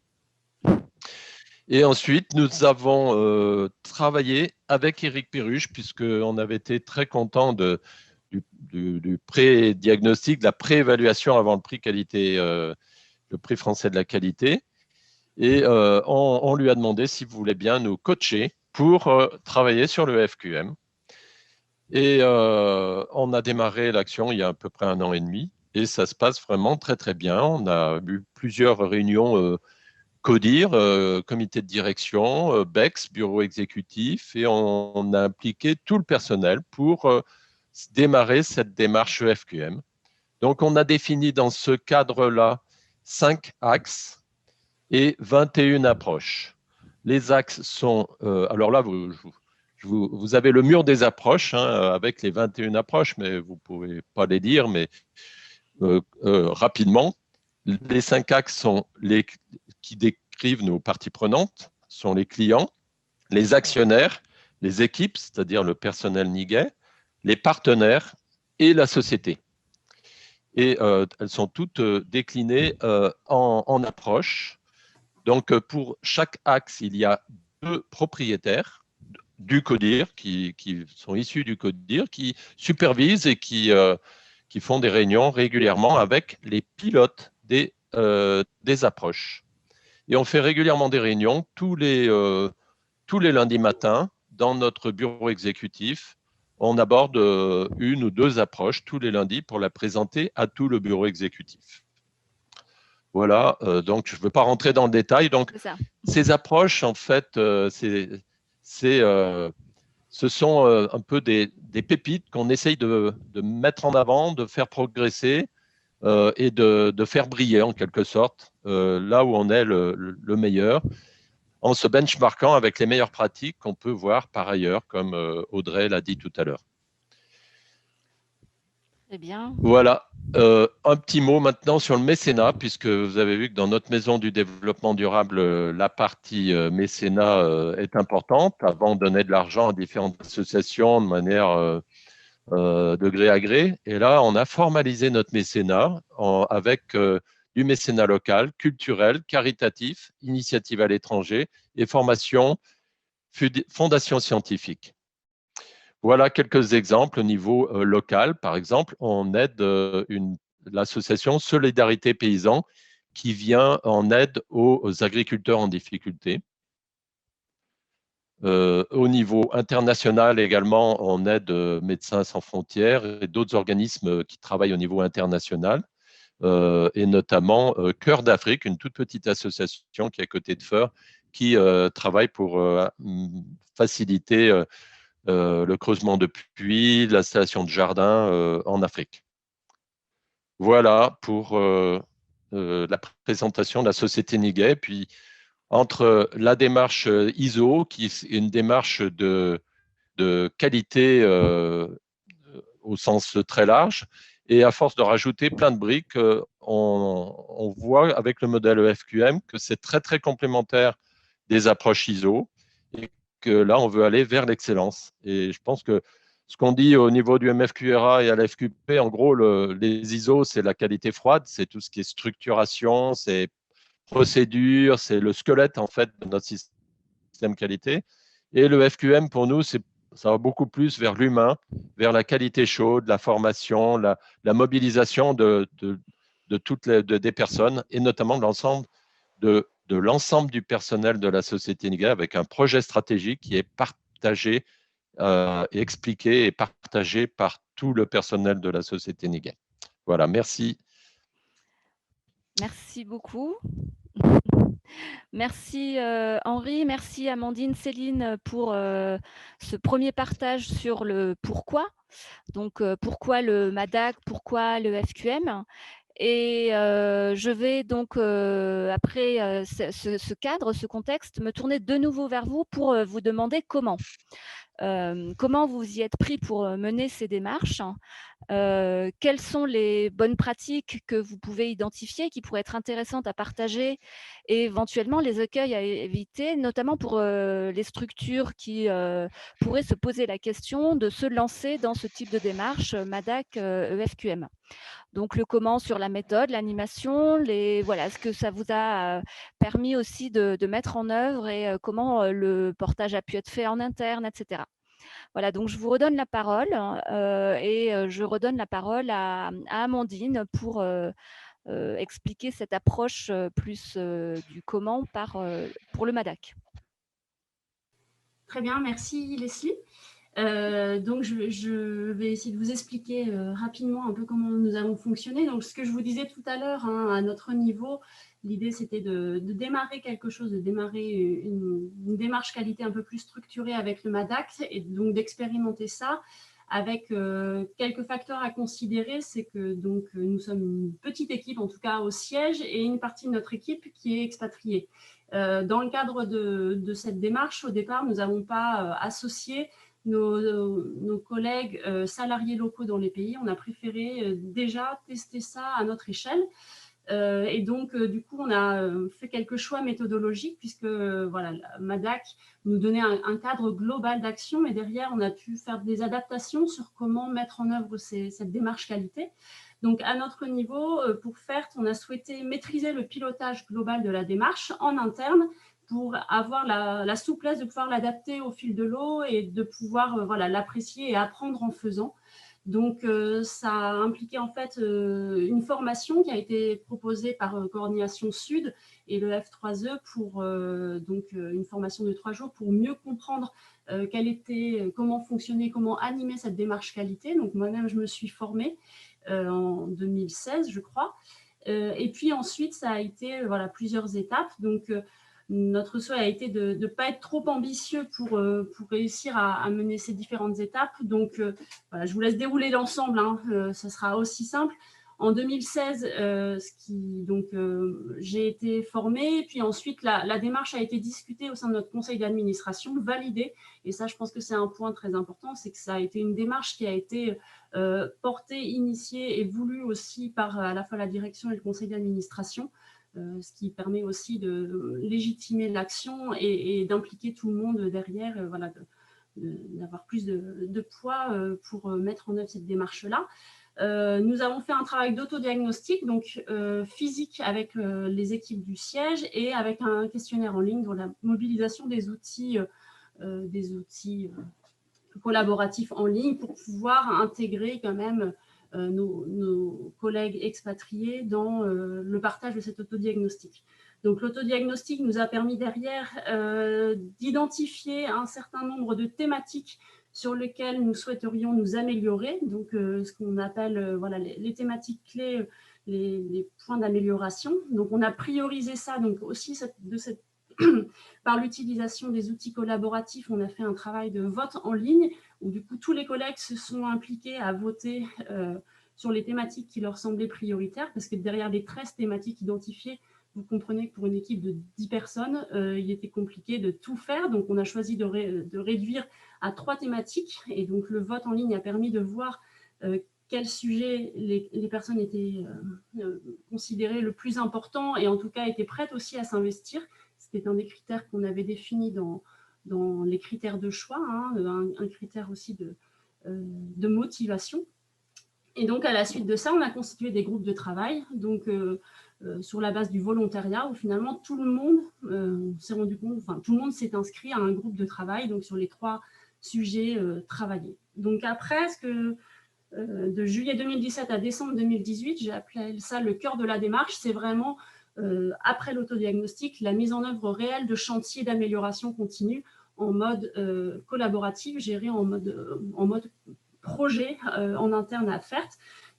Et ensuite, nous avons travaillé avec Éric Perruche, puisqu'on avait été très content du pré-diagnostic, de la pré-évaluation avant le prix qualité, le prix français de la qualité. Et on lui a demandé s'il voulait bien nous coacher pour travailler sur le FQM. Et on a démarré l'action il y a à peu près 1 an et demi. Et ça se passe vraiment très, très bien. On a eu plusieurs réunions CODIR, comité de direction, BEX, bureau exécutif, et on a impliqué tout le personnel pour démarrer cette démarche EFQM. Donc, on a défini dans ce cadre-là 5 axes et 21 approches. Les axes sont, alors là, vous avez le mur des approches avec les 21 approches, mais vous ne pouvez pas les dire, mais rapidement. Les 5 axes sont les qui décrivent nos parties prenantes, sont les clients, les actionnaires, les équipes, c'est-à-dire le personnel niguais, les partenaires et la société. Et elles sont toutes déclinées en approches. Donc, pour chaque axe, il y a 2 propriétaires du CODIR qui sont issus du CODIR, qui supervisent et qui font des réunions régulièrement avec les pilotes des approches. Et on fait régulièrement des réunions tous les lundis matins dans notre bureau exécutif. On aborde 1 ou 2 approches tous les lundis pour la présenter à tout le bureau exécutif. Voilà, donc je ne veux pas rentrer dans le détail. Donc, ces approches, en fait, ce sont un peu des pépites qu'on essaye de mettre en avant, de faire progresser et de faire briller, en quelque sorte, là où on est le meilleur, en se benchmarkant avec les meilleures pratiques qu'on peut voir par ailleurs, comme Audrey l'a dit tout à l'heure. Très bien. Voilà. Un petit mot maintenant sur le mécénat, puisque vous avez vu que dans notre maison du développement durable, la partie mécénat est importante. Avant de donner de l'argent à différentes associations de manière de gré à gré. Et là, on a formalisé notre mécénat avec du mécénat local, culturel, caritatif, initiative à l'étranger et formation, fondation scientifique. Voilà quelques exemples au niveau local. Par exemple, on aide l'association Solidarité Paysans qui vient en aide aux agriculteurs en difficulté. Au niveau international également, on aide Médecins sans frontières et d'autres organismes qui travaillent au niveau international, et notamment Cœur d'Afrique, une toute petite association qui est à côté de Feur, qui travaille pour faciliter le creusement de puits, l'installation de jardins en Afrique. Voilà pour la présentation de la société Niguet. Puis, entre la démarche ISO, qui est une démarche de qualité au sens très large, et à force de rajouter plein de briques, on voit avec le modèle EFQM que c'est très, très complémentaire des approches ISO, et que là, on veut aller vers l'excellence. Et je pense que ce qu'on dit au niveau du MFQRA et à l'FQP, en gros, les ISO, c'est la qualité froide, c'est tout ce qui est structuration, c'est procédure, c'est le squelette en fait de notre système qualité. Et le FQM pour nous, ça va beaucoup plus vers l'humain, vers la qualité chaude, la formation, la mobilisation de toutes des personnes et notamment de l'ensemble du personnel de la société Niguet avec un projet stratégique qui est partagé et expliqué et partagé par tout le personnel de la société Niguet. Voilà, merci. Merci beaucoup. Merci Henri, merci Amandine, Céline pour ce premier partage sur le pourquoi. Donc pourquoi le MADAC, pourquoi le FQM. Et je vais donc, après ce cadre, ce contexte, me tourner de nouveau vers vous pour vous demander comment. Comment vous y êtes pris pour mener ces démarches, quelles sont les bonnes pratiques que vous pouvez identifier qui pourraient être intéressantes à partager et éventuellement les écueils à éviter, notamment pour les structures qui pourraient se poser la question de se lancer dans ce type de démarche MADAC EFQM. Donc le comment sur la méthode, l'animation, voilà, ce que ça vous a permis aussi de mettre en œuvre et comment le portage a pu être fait en interne, etc. Voilà, donc je vous redonne la parole et je redonne la parole à Amandine pour expliquer cette approche plus du comment pour le MADAC. Très bien, merci Leslie. Donc, je vais essayer de vous expliquer rapidement un peu comment nous avons fonctionné. Donc, ce que je vous disais tout à l'heure, hein, à notre niveau, l'idée, c'était de démarrer quelque chose, de démarrer une démarche qualité un peu plus structurée avec le MADAC et donc d'expérimenter ça avec quelques facteurs à considérer. C'est que donc, nous sommes une petite équipe, en tout cas au siège, et une partie de notre équipe qui est expatriée. Dans le cadre de cette démarche, au départ, nous n'avons pas associé nos collègues salariés locaux dans les pays. On a préféré déjà tester ça à notre échelle. Et donc, du coup, on a fait quelques choix méthodologiques puisque voilà, la MADAC nous donnait un cadre global d'action, mais derrière, on a pu faire des adaptations sur comment mettre en œuvre cette démarche qualité. Donc, à notre niveau, pour FERT, on a souhaité maîtriser le pilotage global de la démarche en interne pour avoir la souplesse de pouvoir l'adapter au fil de l'eau et de pouvoir voilà, l'apprécier et apprendre en faisant. Donc, ça a impliqué en fait une formation qui a été proposée par Coordination Sud et le F3E pour donc, une formation de 3 jours pour mieux comprendre comment fonctionner, comment animer cette démarche qualité. Donc, moi-même, je me suis formée en 2016, je crois. Et puis ensuite, ça a été voilà, plusieurs étapes. Donc, notre souhait a été de ne pas être trop ambitieux pour réussir à mener ces différentes étapes. Donc, voilà, je vous laisse dérouler l'ensemble, hein, ça sera aussi simple. En 2016, j'ai été formée, puis ensuite, la démarche a été discutée au sein de notre conseil d'administration, validée. Et ça, je pense que c'est un point très important, c'est que ça a été une démarche qui a été portée, initiée et voulue aussi par à la fois la direction et le conseil d'administration. Ce qui permet aussi de légitimer l'action et d'impliquer tout le monde derrière, voilà, d'avoir plus de poids pour mettre en œuvre cette démarche-là. Nous avons fait un travail d'autodiagnostic, donc physique avec les équipes du siège et avec un questionnaire en ligne dans la mobilisation des outils collaboratifs en ligne pour pouvoir intégrer quand même nos collègues expatriés dans le partage de cet autodiagnostic. Donc, l'autodiagnostic nous a permis derrière d'identifier un certain nombre de thématiques sur lesquelles nous souhaiterions nous améliorer. Donc, ce qu'on appelle voilà, les thématiques clés, les points d'amélioration. Donc, on a priorisé ça donc aussi par l'utilisation des outils collaboratifs. On a fait un travail de vote en ligne où du coup tous les collègues se sont impliqués à voter sur les thématiques qui leur semblaient prioritaires, parce que derrière les 13 thématiques identifiées, vous comprenez que pour une équipe de 10 personnes, il était compliqué de tout faire. Donc, on a choisi de réduire à 3 thématiques. Et donc, le vote en ligne a permis de voir quel sujet les personnes étaient considérées le plus important et en tout cas étaient prêtes aussi à s'investir. C'était un des critères qu'on avait définis dans les critères de choix, hein, un critère aussi de motivation. Et donc, à la suite de ça, on a constitué des groupes de travail, donc sur la base du volontariat, où finalement tout le monde s'est rendu compte, enfin tout le monde s'est inscrit à un groupe de travail, donc sur les 3 sujets travaillés. Donc après, de juillet 2017 à décembre 2018, j'ai appelé ça le cœur de la démarche, c'est vraiment après l'autodiagnostic, la mise en œuvre réelle de chantiers d'amélioration continue en mode collaboratif, géré en mode projet en interne à FERT.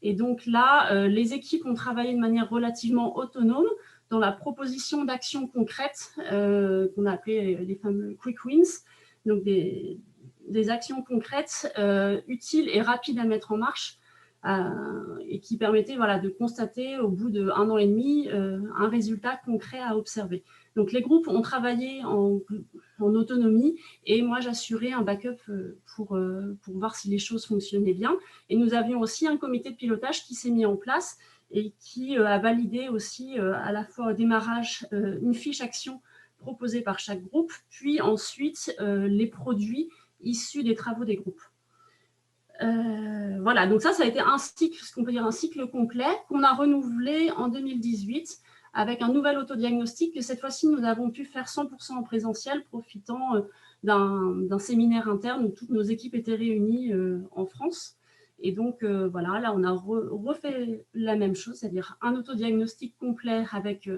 Et donc là, les équipes ont travaillé de manière relativement autonome dans la proposition d'actions concrètes qu'on a appelées les fameux quick wins, donc des actions concrètes utiles et rapides à mettre en marche et qui permettaient voilà, de constater au bout d'1 an et demi un résultat concret à observer. Donc les groupes ont travaillé en autonomie et moi j'assurais un backup pour voir si les choses fonctionnaient bien. Et nous avions aussi un comité de pilotage qui s'est mis en place et qui a validé aussi à la fois au démarrage une fiche action proposée par chaque groupe, puis ensuite les produits issus des travaux des groupes. Voilà, donc ça a été un cycle, ce qu'on peut dire un cycle complet qu'on a renouvelé en 2018 avec un nouvel autodiagnostic que cette fois-ci nous avons pu faire 100% en présentiel, profitant d'un séminaire interne où toutes nos équipes étaient réunies en France. Et donc voilà, là on a refait la même chose, c'est-à-dire un autodiagnostic complet avec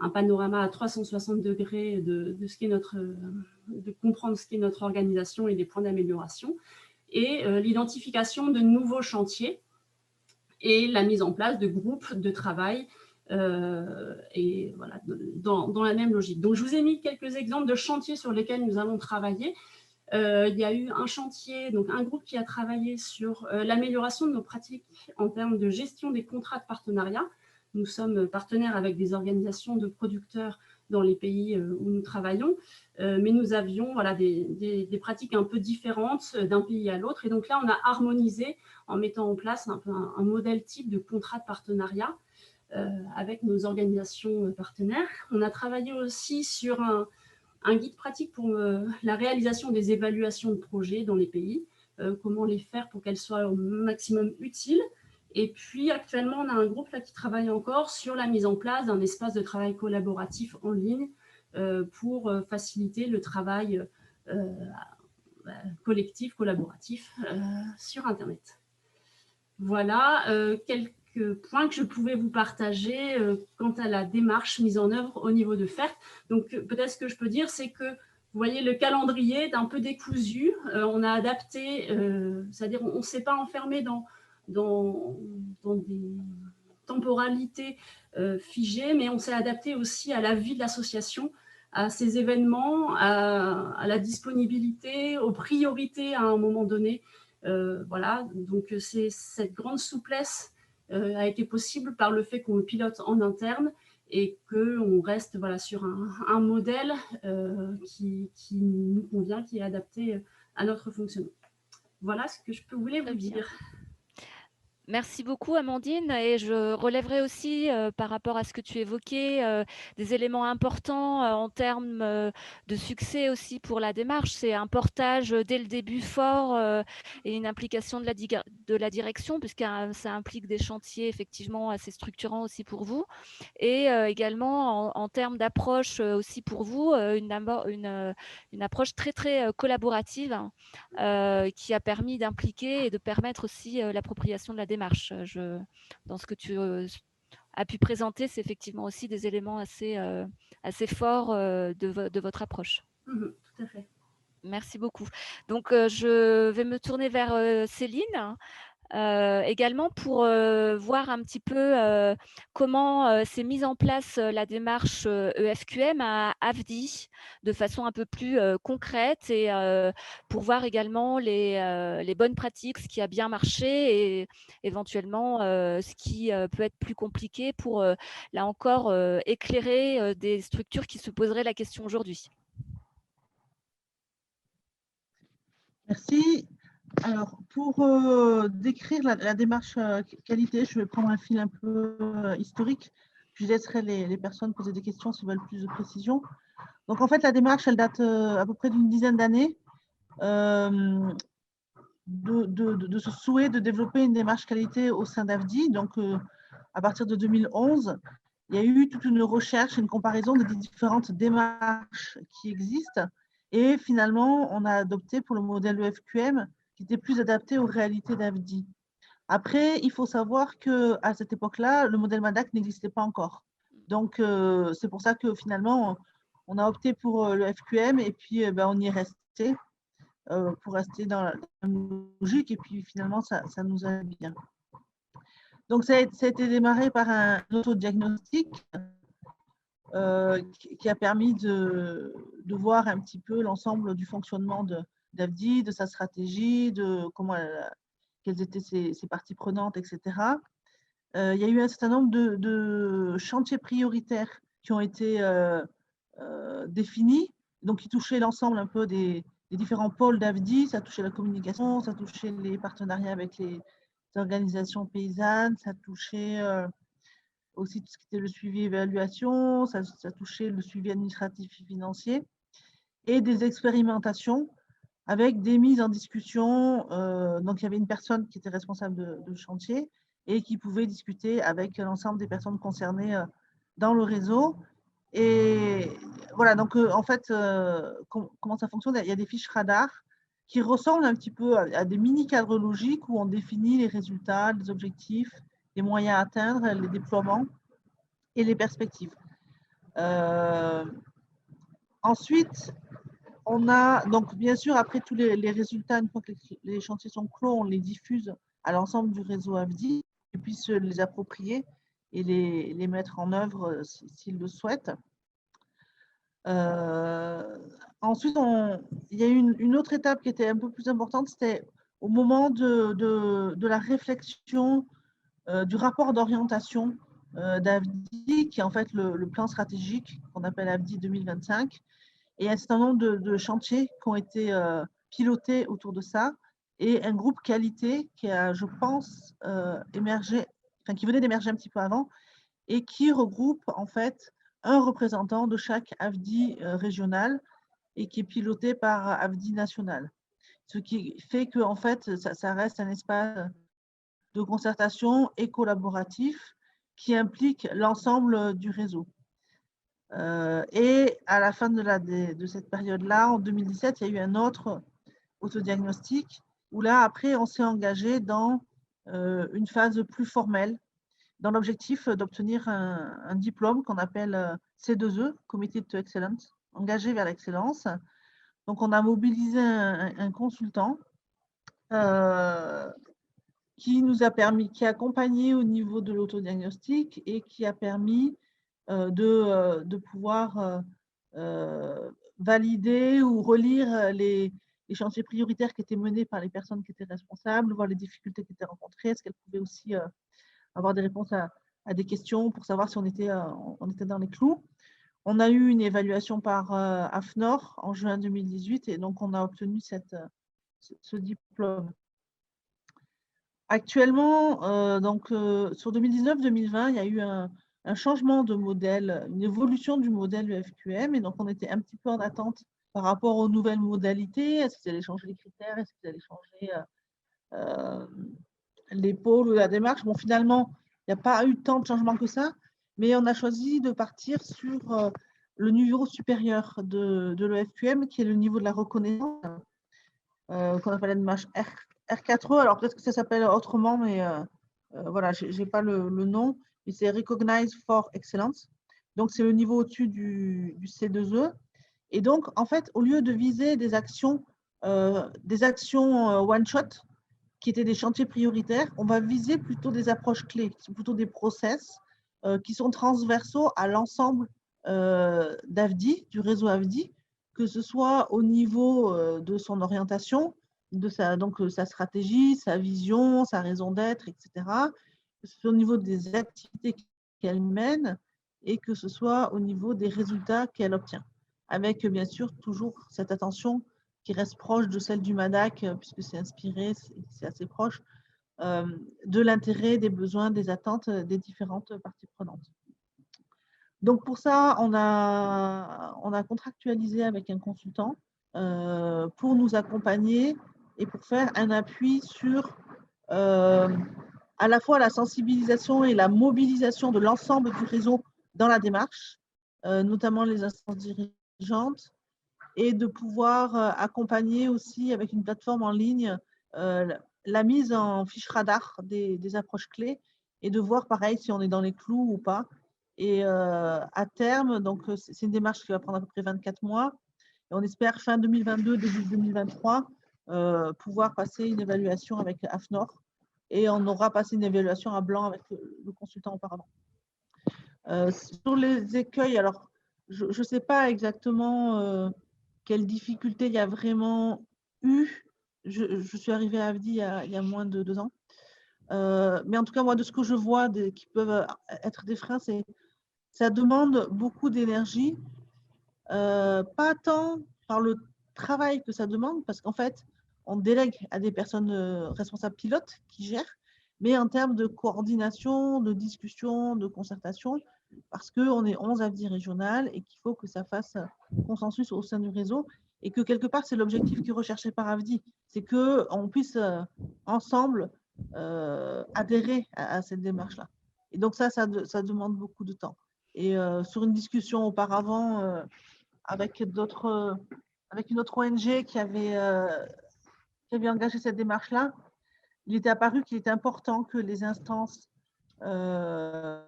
un panorama à 360 degrés de comprendre ce qu'est notre organisation et des points d'amélioration. et l'identification de nouveaux chantiers et la mise en place de groupes de travail et voilà, dans la même logique. Donc, je vous ai mis quelques exemples de chantiers sur lesquels nous allons travailler. Il y a eu un chantier, donc un groupe qui a travaillé sur l'amélioration de nos pratiques en termes de gestion des contrats de partenariat. Nous sommes partenaires avec des organisations de producteurs dans les pays où nous travaillons, mais nous avions voilà, des pratiques un peu différentes d'un pays à l'autre. Et donc là, on a harmonisé en mettant en place un modèle type de contrat de partenariat avec nos organisations partenaires. On a travaillé aussi sur un guide pratique pour la réalisation des évaluations de projets dans les pays, comment les faire pour qu'elles soient au maximum utiles. Et puis actuellement, on a un groupe là qui travaille encore sur la mise en place d'un espace de travail collaboratif en ligne pour faciliter le travail collectif, collaboratif sur Internet. Voilà quelques points que je pouvais vous partager quant à la démarche mise en œuvre au niveau de FERT. Donc, peut-être ce que je peux dire, c'est que vous voyez, le calendrier est un peu décousu. On a adapté, c'est-à-dire on ne s'est pas enfermé dans des temporalités figées, mais on s'est adapté aussi à la vie de l'association, à ces événements, à la disponibilité, aux priorités à un moment donné. Voilà, donc cette grande souplesse a été possible par le fait qu'on le pilote en interne et qu'on reste voilà, sur un modèle qui nous convient, qui est adapté à notre fonctionnement. Voilà ce que je voulais vous dire. Merci beaucoup, Amandine. Et je relèverai aussi, par rapport à ce que tu évoquais, des éléments importants en termes de succès aussi pour la démarche. C'est un portage dès le début fort et une implication de la direction, puisque ça implique des chantiers effectivement assez structurants aussi pour vous. Et également en termes d'approche aussi pour vous, une approche très, très collaborative qui a permis d'impliquer et de permettre aussi l'appropriation de la démarche. Dans ce que tu as pu présenter, c'est effectivement aussi des éléments assez forts de votre approche. Tout à fait. Merci beaucoup. Donc, je vais me tourner vers Céline. Également pour voir un petit peu comment s'est mise en place la démarche EFQM à AFDI de façon un peu plus concrète et pour voir également les bonnes pratiques, ce qui a bien marché et éventuellement ce qui peut être plus compliqué pour, là encore, éclairer des structures qui se poseraient la question aujourd'hui. Merci. Alors, pour décrire la démarche qualité, je vais prendre un fil un peu historique, puis je laisserai les personnes poser des questions s'ils veulent plus de précision. Donc, en fait, la démarche, elle date à peu près d'une dizaine d'années de ce souhait de développer une démarche qualité au sein d'AFDI. Donc, à partir de 2011, il y a eu toute une recherche, une comparaison des différentes démarches qui existent. Et finalement, on a adopté pour le modèle EFQM qui était plus adapté aux réalités d'AFDI. Après, il faut savoir qu'à cette époque-là, le modèle MADAC n'existait pas encore. Donc, c'est pour ça que finalement, on a opté pour le FQM et puis on y est resté pour rester dans la logique. Et puis finalement, ça nous a bien. Donc, ça a été démarré par un autodiagnostic qui a permis de voir un petit peu l'ensemble du fonctionnement d'AFDI, de sa stratégie, de quelles étaient ses parties prenantes, etc. Il y a eu un certain nombre de chantiers prioritaires qui ont été définis, donc qui touchaient l'ensemble un peu des différents pôles d'AFDI. Ça touchait la communication, ça touchait les partenariats avec les organisations paysannes, ça touchait aussi tout ce qui était le suivi évaluation, ça touchait le suivi administratif et financier, et des expérimentations avec des mises en discussion. Donc, il y avait une personne qui était responsable de chantier et qui pouvait discuter avec l'ensemble des personnes concernées dans le réseau. Et voilà, donc en fait, comment ça fonctionne? Il y a des fiches radars qui ressemblent un petit peu à des mini-cadres logiques où on définit les résultats, les objectifs, les moyens à atteindre, les déploiements et les perspectives. Ensuite, On a donc bien sûr après tous les résultats, une fois que les chantiers sont clos, on les diffuse à l'ensemble du réseau AFDI et puis se les approprier et les mettre en œuvre s'ils le souhaitent. Ensuite, il y a eu une autre étape qui était un peu plus importante, c'était au moment de la réflexion du rapport d'orientation d'AFDI, qui est en fait le plan stratégique qu'on appelle AFDI 2025. Et un certain nombre de chantiers qui ont été pilotés autour de ça, et un groupe qualité qui a, je pense, émergé, enfin qui venait d'émerger un petit peu avant, et qui regroupe en fait un représentant de chaque AFDI régional et qui est piloté par AFDI national. Ce qui fait que en fait, ça reste un espace de concertation et collaboratif qui implique l'ensemble du réseau. Et à la fin de cette période-là, en 2017, il y a eu un autre autodiagnostic où là, après, on s'est engagé dans une phase plus formelle, dans l'objectif d'obtenir un diplôme qu'on appelle C2E, Committed to Excellence, engagé vers l'excellence. Donc, on a mobilisé un consultant qui nous a permis, qui a accompagné au niveau de l'autodiagnostic et qui a permis de pouvoir valider ou relire les chantiers prioritaires qui étaient menés par les personnes qui étaient responsables, voir les difficultés qui étaient rencontrées, est-ce qu'elles pouvaient aussi avoir des réponses à des questions pour savoir si on était dans les clous. On a eu une évaluation par AFNOR en juin 2018 et donc on a obtenu ce diplôme. Actuellement, sur 2019-2020, il y a eu un changement de modèle, une évolution du modèle EFQM, et donc on était un petit peu en attente par rapport aux nouvelles modalités. Est-ce qu'ils allaient changer les critères? Est-ce qu'ils allaient changer les pôles ou la démarche? Bon, finalement, il n'y a pas eu tant de changements que ça, mais on a choisi de partir sur le niveau supérieur de l'EFQM, qui est le niveau de la reconnaissance, qu'on appelle la démarche R4E. Alors peut-être que ça s'appelle autrement, mais voilà, je n'ai pas le nom, mais c'est Recognize for Excellence. Donc c'est le niveau au-dessus du C2E. Et donc, en fait, au lieu de viser des actions one-shot, qui étaient des chantiers prioritaires, on va viser plutôt des approches clés, qui sont plutôt des process qui sont transversaux à l'ensemble d'AFDI, du réseau AFDI, que ce soit au niveau de son orientation, de sa stratégie, sa vision, sa raison d'être, etc., que ce soit au niveau des activités qu'elle mène et que ce soit au niveau des résultats qu'elle obtient, avec bien sûr toujours cette attention qui reste proche de celle du MADAC, puisque c'est inspiré, c'est assez proche, de l'intérêt, des besoins, des attentes des différentes parties prenantes. Donc pour ça, on a contractualisé avec un consultant pour nous accompagner et pour faire un appui sur à la fois la sensibilisation et la mobilisation de l'ensemble du réseau dans la démarche, notamment les instances dirigeantes, et de pouvoir accompagner aussi avec une plateforme en ligne la mise en fiche radar des approches clés et de voir pareil si on est dans les clous ou pas. Et à terme, donc c'est une démarche qui va prendre à peu près 24 mois. Et on espère fin 2022, début 2023, pouvoir passer une évaluation avec AFNOR. Et on aura passé une évaluation à blanc avec le consultant auparavant. Sur les écueils, alors je ne sais pas exactement quelles difficultés il y a vraiment eu. Je suis arrivée à AFDI il y a moins de 2 ans. Mais en tout cas, moi, de ce que je vois qui peuvent être des freins, c'est ça demande beaucoup d'énergie, pas tant par le travail que ça demande, parce qu'en fait, on délègue à des personnes responsables pilotes qui gèrent, mais en termes de coordination, de discussion, de concertation, parce qu'on est 11 AFDI régionales et qu'il faut que ça fasse consensus au sein du réseau et que quelque part, c'est l'objectif qui est recherché par AFDI, c'est qu'on puisse ensemble adhérer à cette démarche-là. Et donc ça demande beaucoup de temps. Et sur une discussion auparavant avec une autre ONG qui avait engagé cette démarche-là, il était apparu qu'il était important que les instances, la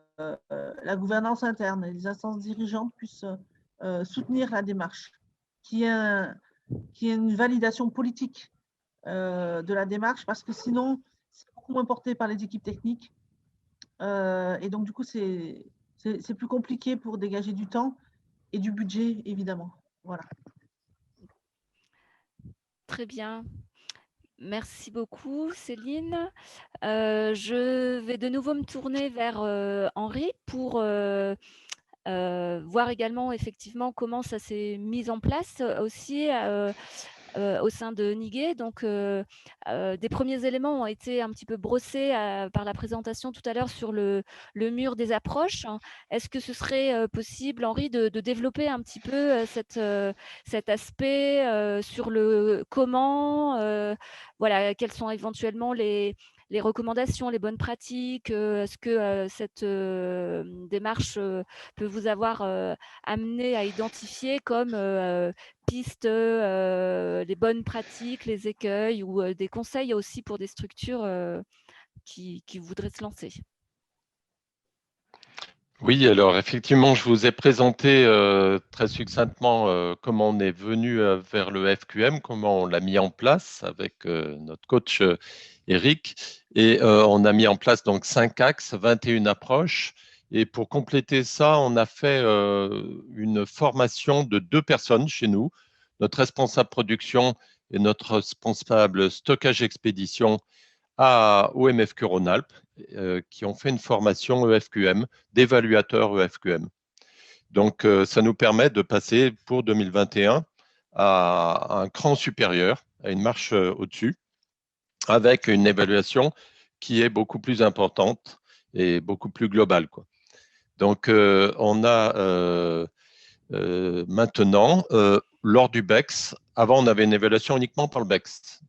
gouvernance interne et les instances dirigeantes puissent soutenir la démarche, qu'il y ait qu'il y ait une validation politique de la démarche, parce que sinon, c'est beaucoup moins porté par les équipes techniques. Et donc, du coup, c'est plus compliqué pour dégager du temps et du budget, évidemment. Voilà. Très bien. Merci beaucoup, Céline. Je vais de nouveau me tourner vers Henri pour voir également effectivement comment ça s'est mis en place aussi au sein de Niguet. Donc, des premiers éléments ont été un petit peu brossés par la présentation tout à l'heure sur le mur des approches. Est-ce que ce serait possible, Henri, de développer un petit peu cet aspect sur le comment, voilà, quelles sont éventuellement les recommandations, les bonnes pratiques? Est-ce que cette démarche peut vous avoir amené à identifier comme pistes, les bonnes pratiques, les écueils ou des conseils aussi pour des structures qui voudraient se lancer? Oui, alors effectivement, je vous ai présenté très succinctement comment on est venu vers le FQM, comment on l'a mis en place avec notre coach Eric. Et on a mis en place donc 5 axes, 21 approches. Et pour compléter ça, on a fait une formation de 2 personnes chez nous, notre responsable production et notre responsable stockage expédition au MFQ Rhône-Alpes, qui ont fait une formation EFQM, d'évaluateur EFQM. Donc, ça nous permet de passer pour 2021 à un cran supérieur, à une marche au-dessus, avec une évaluation qui est beaucoup plus importante et beaucoup plus globale, quoi. Donc, on a maintenant, lors du BEX, avant on avait une évaluation uniquement par le BEX,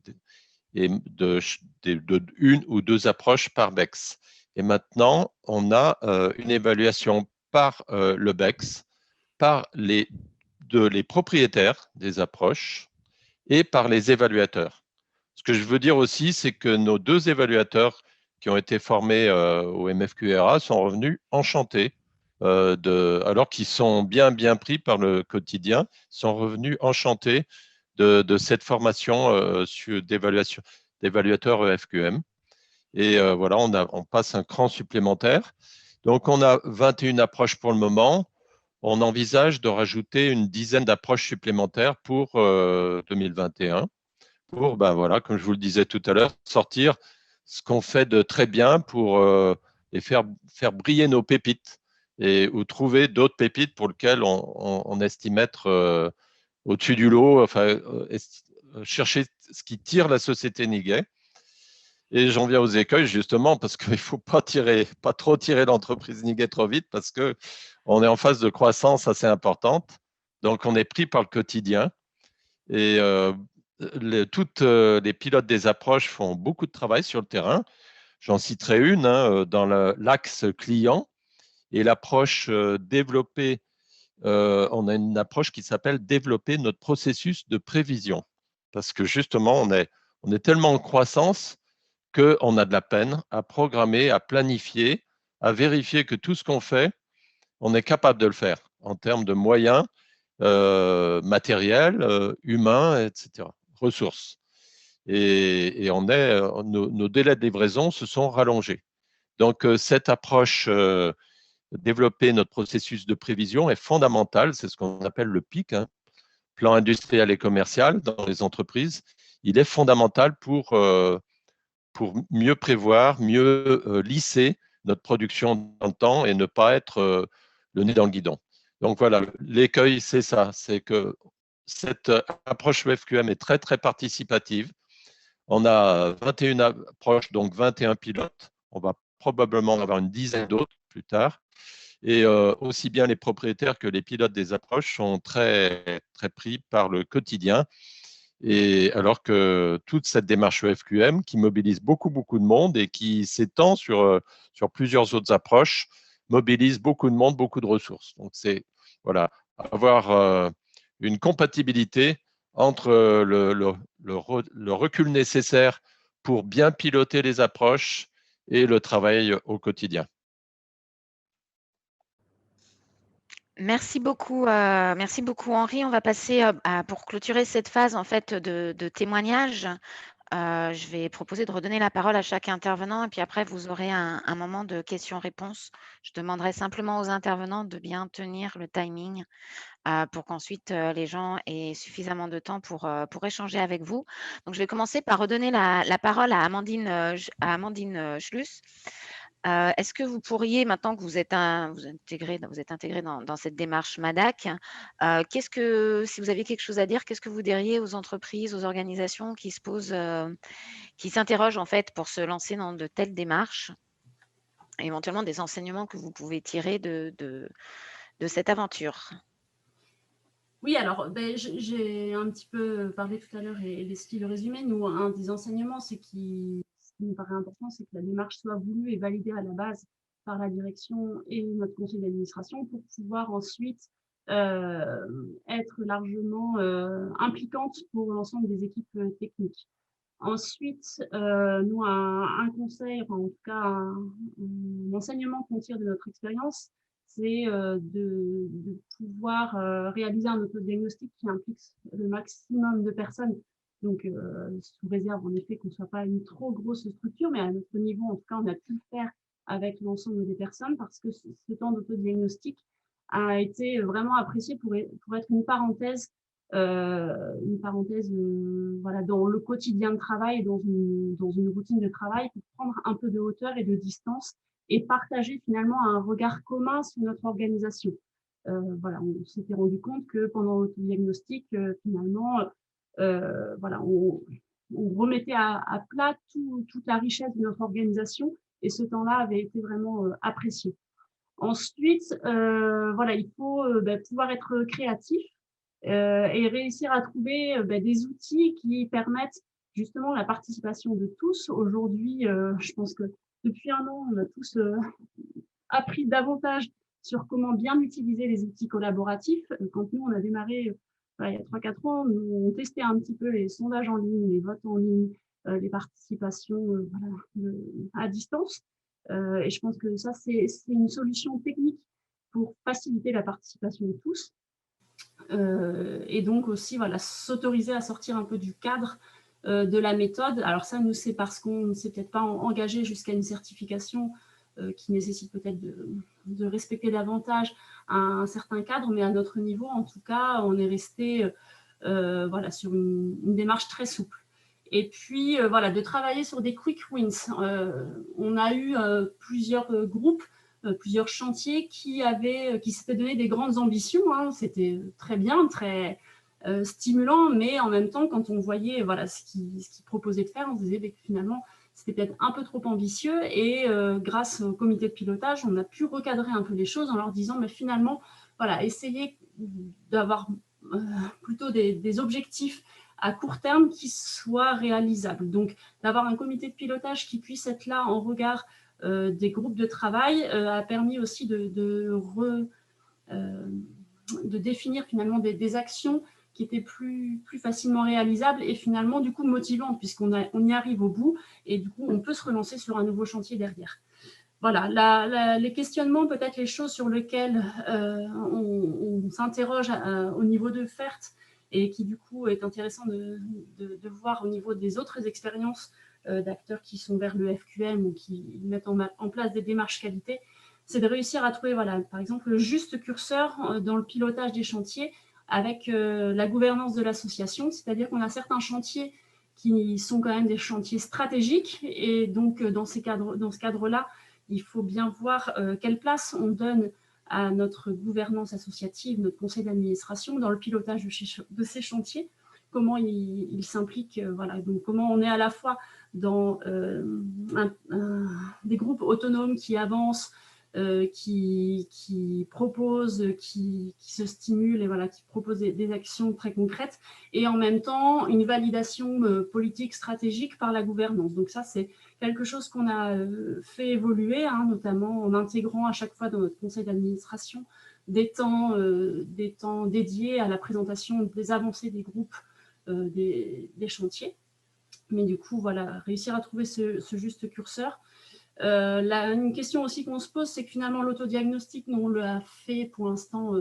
et de 1 ou 2 approches par BEX. Et maintenant, on a une évaluation par le BEX, par les propriétaires des approches et par les évaluateurs. Ce que je veux dire aussi, c'est que nos 2 évaluateurs qui ont été formés au MFQRA sont revenus enchantés, alors qu'ils sont bien pris par le quotidien, sont revenus enchantés de cette formation d'évaluateur EFQM. Et voilà, on passe un cran supplémentaire. Donc, on a 21 approches pour le moment. On envisage de rajouter une dizaine d'approches supplémentaires pour 2021, pour, ben voilà, comme je vous le disais tout à l'heure, sortir ce qu'on fait de très bien pour et faire briller nos pépites ou trouver d'autres pépites pour lesquelles on estime être au-dessus du lot, enfin, chercher ce qui tire la société Niguet. Et j'en viens aux écueils justement parce qu'il ne faut pas trop tirer l'entreprise Niguet trop vite parce qu'on est en phase de croissance assez importante. Donc, on est pris par le quotidien. Et toutes les pilotes des approches font beaucoup de travail sur le terrain. J'en citerai une dans l'axe client et l'approche développée. On a une approche qui s'appelle développer notre processus de prévision. Parce que justement, on est tellement en croissance qu'on a de la peine à programmer, à planifier, à vérifier que tout ce qu'on fait, on est capable de le faire en termes de moyens matériels, humains, etc., ressources. Et nos délais de livraison se sont rallongés. Donc, cette approche développer notre processus de prévision est fondamentale. C'est ce qu'on appelle le PIC, hein, plan industriel et commercial dans les entreprises. Il est fondamental pour mieux prévoir, mieux lisser notre production dans le temps et ne pas être le nez dans le guidon. Donc voilà, l'écueil, c'est ça, c'est que cette approche EFQM est très, très participative. On a 21 approches, donc 21 pilotes. On va probablement avoir une dizaine d'autres plus tard. Et aussi bien les propriétaires que les pilotes des approches sont très, très pris par le quotidien. Et alors que toute cette démarche EFQM qui mobilise beaucoup de monde et qui s'étend sur plusieurs autres approches, mobilise beaucoup de monde, beaucoup de ressources. Donc, c'est voilà, avoir une compatibilité entre le recul nécessaire pour bien piloter les approches et le travail au quotidien. Merci beaucoup Henri. On va passer pour clôturer cette phase en fait de témoignage. Je vais proposer de redonner la parole à chaque intervenant et puis après vous aurez un moment de questions-réponses. Je demanderai simplement aux intervenants de bien tenir le timing pour qu'ensuite les gens aient suffisamment de temps pour échanger avec vous. Donc je vais commencer par redonner la parole à Amandine Schluss. Est-ce que vous pourriez, maintenant que vous êtes intégré dans cette démarche MADAC, si vous avez quelque chose à dire, qu'est-ce que vous diriez aux entreprises, aux organisations qui s'interrogent en fait pour se lancer dans de telles démarches, éventuellement des enseignements que vous pouvez tirer de cette aventure? Oui, alors j'ai un petit peu parlé tout à l'heure et Leslie le résumé. Nous, un des enseignements, ce qui nous paraît important, c'est que la démarche soit voulue et validée à la base par la direction et notre conseil d'administration pour pouvoir ensuite être largement impliquante pour l'ensemble des équipes techniques. Ensuite, nous, un conseil, enfin, en tout cas un enseignement qu'on tire de notre expérience, c'est de pouvoir réaliser un autodiagnostic qui implique le maximum de personnes. Donc, sous réserve en effet qu'on ne soit pas une trop grosse structure, mais à notre niveau, en tout cas, on a pu le faire avec l'ensemble des personnes parce que ce temps d'autodiagnostic a été vraiment apprécié pour être une parenthèse voilà, dans le quotidien de travail, dans une routine de travail, pour prendre un peu de hauteur et de distance et partager finalement un regard commun sur notre organisation. Voilà, on s'était rendu compte que pendant l'autodiagnostic, finalement, voilà, on remettait à plat toute la richesse de notre organisation et ce temps-là avait été vraiment apprécié. Ensuite, voilà, il faut pouvoir être créatif et réussir à trouver des outils qui permettent justement la participation de tous. Aujourd'hui, je pense que depuis un an, on a tous appris davantage sur comment bien utiliser les outils collaboratifs. Quand nous, on a démarré il y a 3-4 ans, on testait un petit peu les sondages en ligne, les votes en ligne, les participations voilà, à distance. Et je pense que ça, c'est une solution technique pour faciliter la participation de tous. Et donc aussi, voilà, s'autoriser à sortir un peu du cadre de la méthode. Alors ça, nous, c'est parce qu'on ne s'est peut-être pas engagé jusqu'à une certification qui nécessite peut-être de respecter davantage un certain cadre, mais à notre niveau, en tout cas, on est resté voilà, sur une démarche très souple. Et puis, voilà, de travailler sur des quick wins. On a eu plusieurs groupes, plusieurs chantiers qui s'étaient donné des grandes ambitions. Hein. C'était très bien, très stimulant, mais en même temps, quand on voyait voilà, ce qu'ils proposaient de faire, on se disait que finalement, c'était peut-être un peu trop ambitieux. Et grâce au comité de pilotage, on a pu recadrer un peu les choses en leur disant, mais finalement, voilà, essayez d'avoir plutôt des objectifs à court terme qui soient réalisables. Donc, d'avoir un comité de pilotage qui puisse être là en regard des groupes de travail a permis aussi de définir finalement des actions qui étaient plus facilement réalisables et finalement du coup motivantes puisqu'on y arrive au bout et du coup on peut se relancer sur un nouveau chantier derrière. Voilà, les questionnements, peut-être les choses sur lesquelles on s'interroge au niveau de FERT et qui du coup est intéressant de voir au niveau des autres expériences d'acteurs qui sont vers le FQM ou qui mettent en place des démarches qualité, c'est de réussir à trouver, voilà, par exemple, le juste curseur dans le pilotage des chantiers avec la gouvernance de l'association, c'est-à-dire qu'on a certains chantiers qui sont quand même des chantiers stratégiques et donc dans ce cadre-là, il faut bien voir quelle place on donne à notre gouvernance associative, notre conseil d'administration dans le pilotage de ces chantiers, comment il s'implique, voilà, donc comment on est à la fois dans des groupes autonomes qui avancent, qui proposent, qui se stimulent et voilà, qui proposent des actions très concrètes et en même temps une validation politique stratégique par la gouvernance. Donc ça, c'est quelque chose qu'on a fait évoluer, hein, notamment en intégrant à chaque fois dans notre conseil d'administration des temps dédiés à la présentation des avancées des groupes des chantiers. Mais du coup, voilà, réussir à trouver ce juste curseur. Une question aussi qu'on se pose, c'est que finalement l'autodiagnostic, nous on l'a fait pour l'instant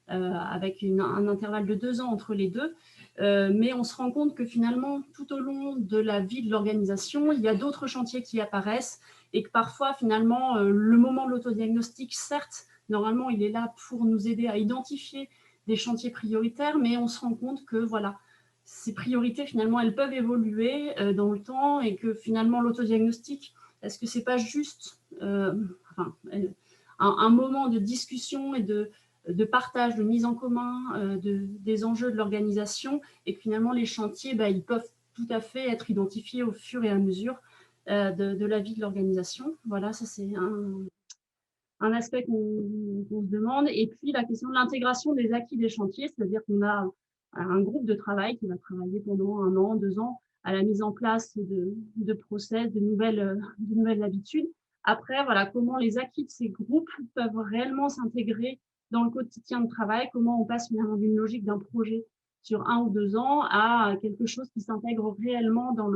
avec un intervalle de 2 ans entre les deux, mais on se rend compte que finalement tout au long de la vie de l'organisation, il y a d'autres chantiers qui apparaissent et que parfois finalement le moment de l'autodiagnostic, certes, normalement il est là pour nous aider à identifier des chantiers prioritaires, mais on se rend compte que voilà, ces priorités finalement elles peuvent évoluer dans le temps et que finalement l'autodiagnostic, est-ce que c'est pas juste un moment de discussion et de partage, de mise en commun des enjeux de l'organisation, et que finalement les chantiers, ils peuvent tout à fait être identifiés au fur et à mesure de la vie de l'organisation. Voilà, ça c'est un aspect qu'on se demande. Et puis la question de l'intégration des acquis des chantiers, c'est-à-dire qu'on a un groupe de travail qui va travailler pendant 1 an, 2 ans à la mise en place de process, de nouvelles habitudes. Après, voilà, comment les acquis de ces groupes peuvent réellement s'intégrer dans le quotidien de travail, comment on passe finalement d'une logique d'un projet sur 1 ou 2 ans à quelque chose qui s'intègre réellement dans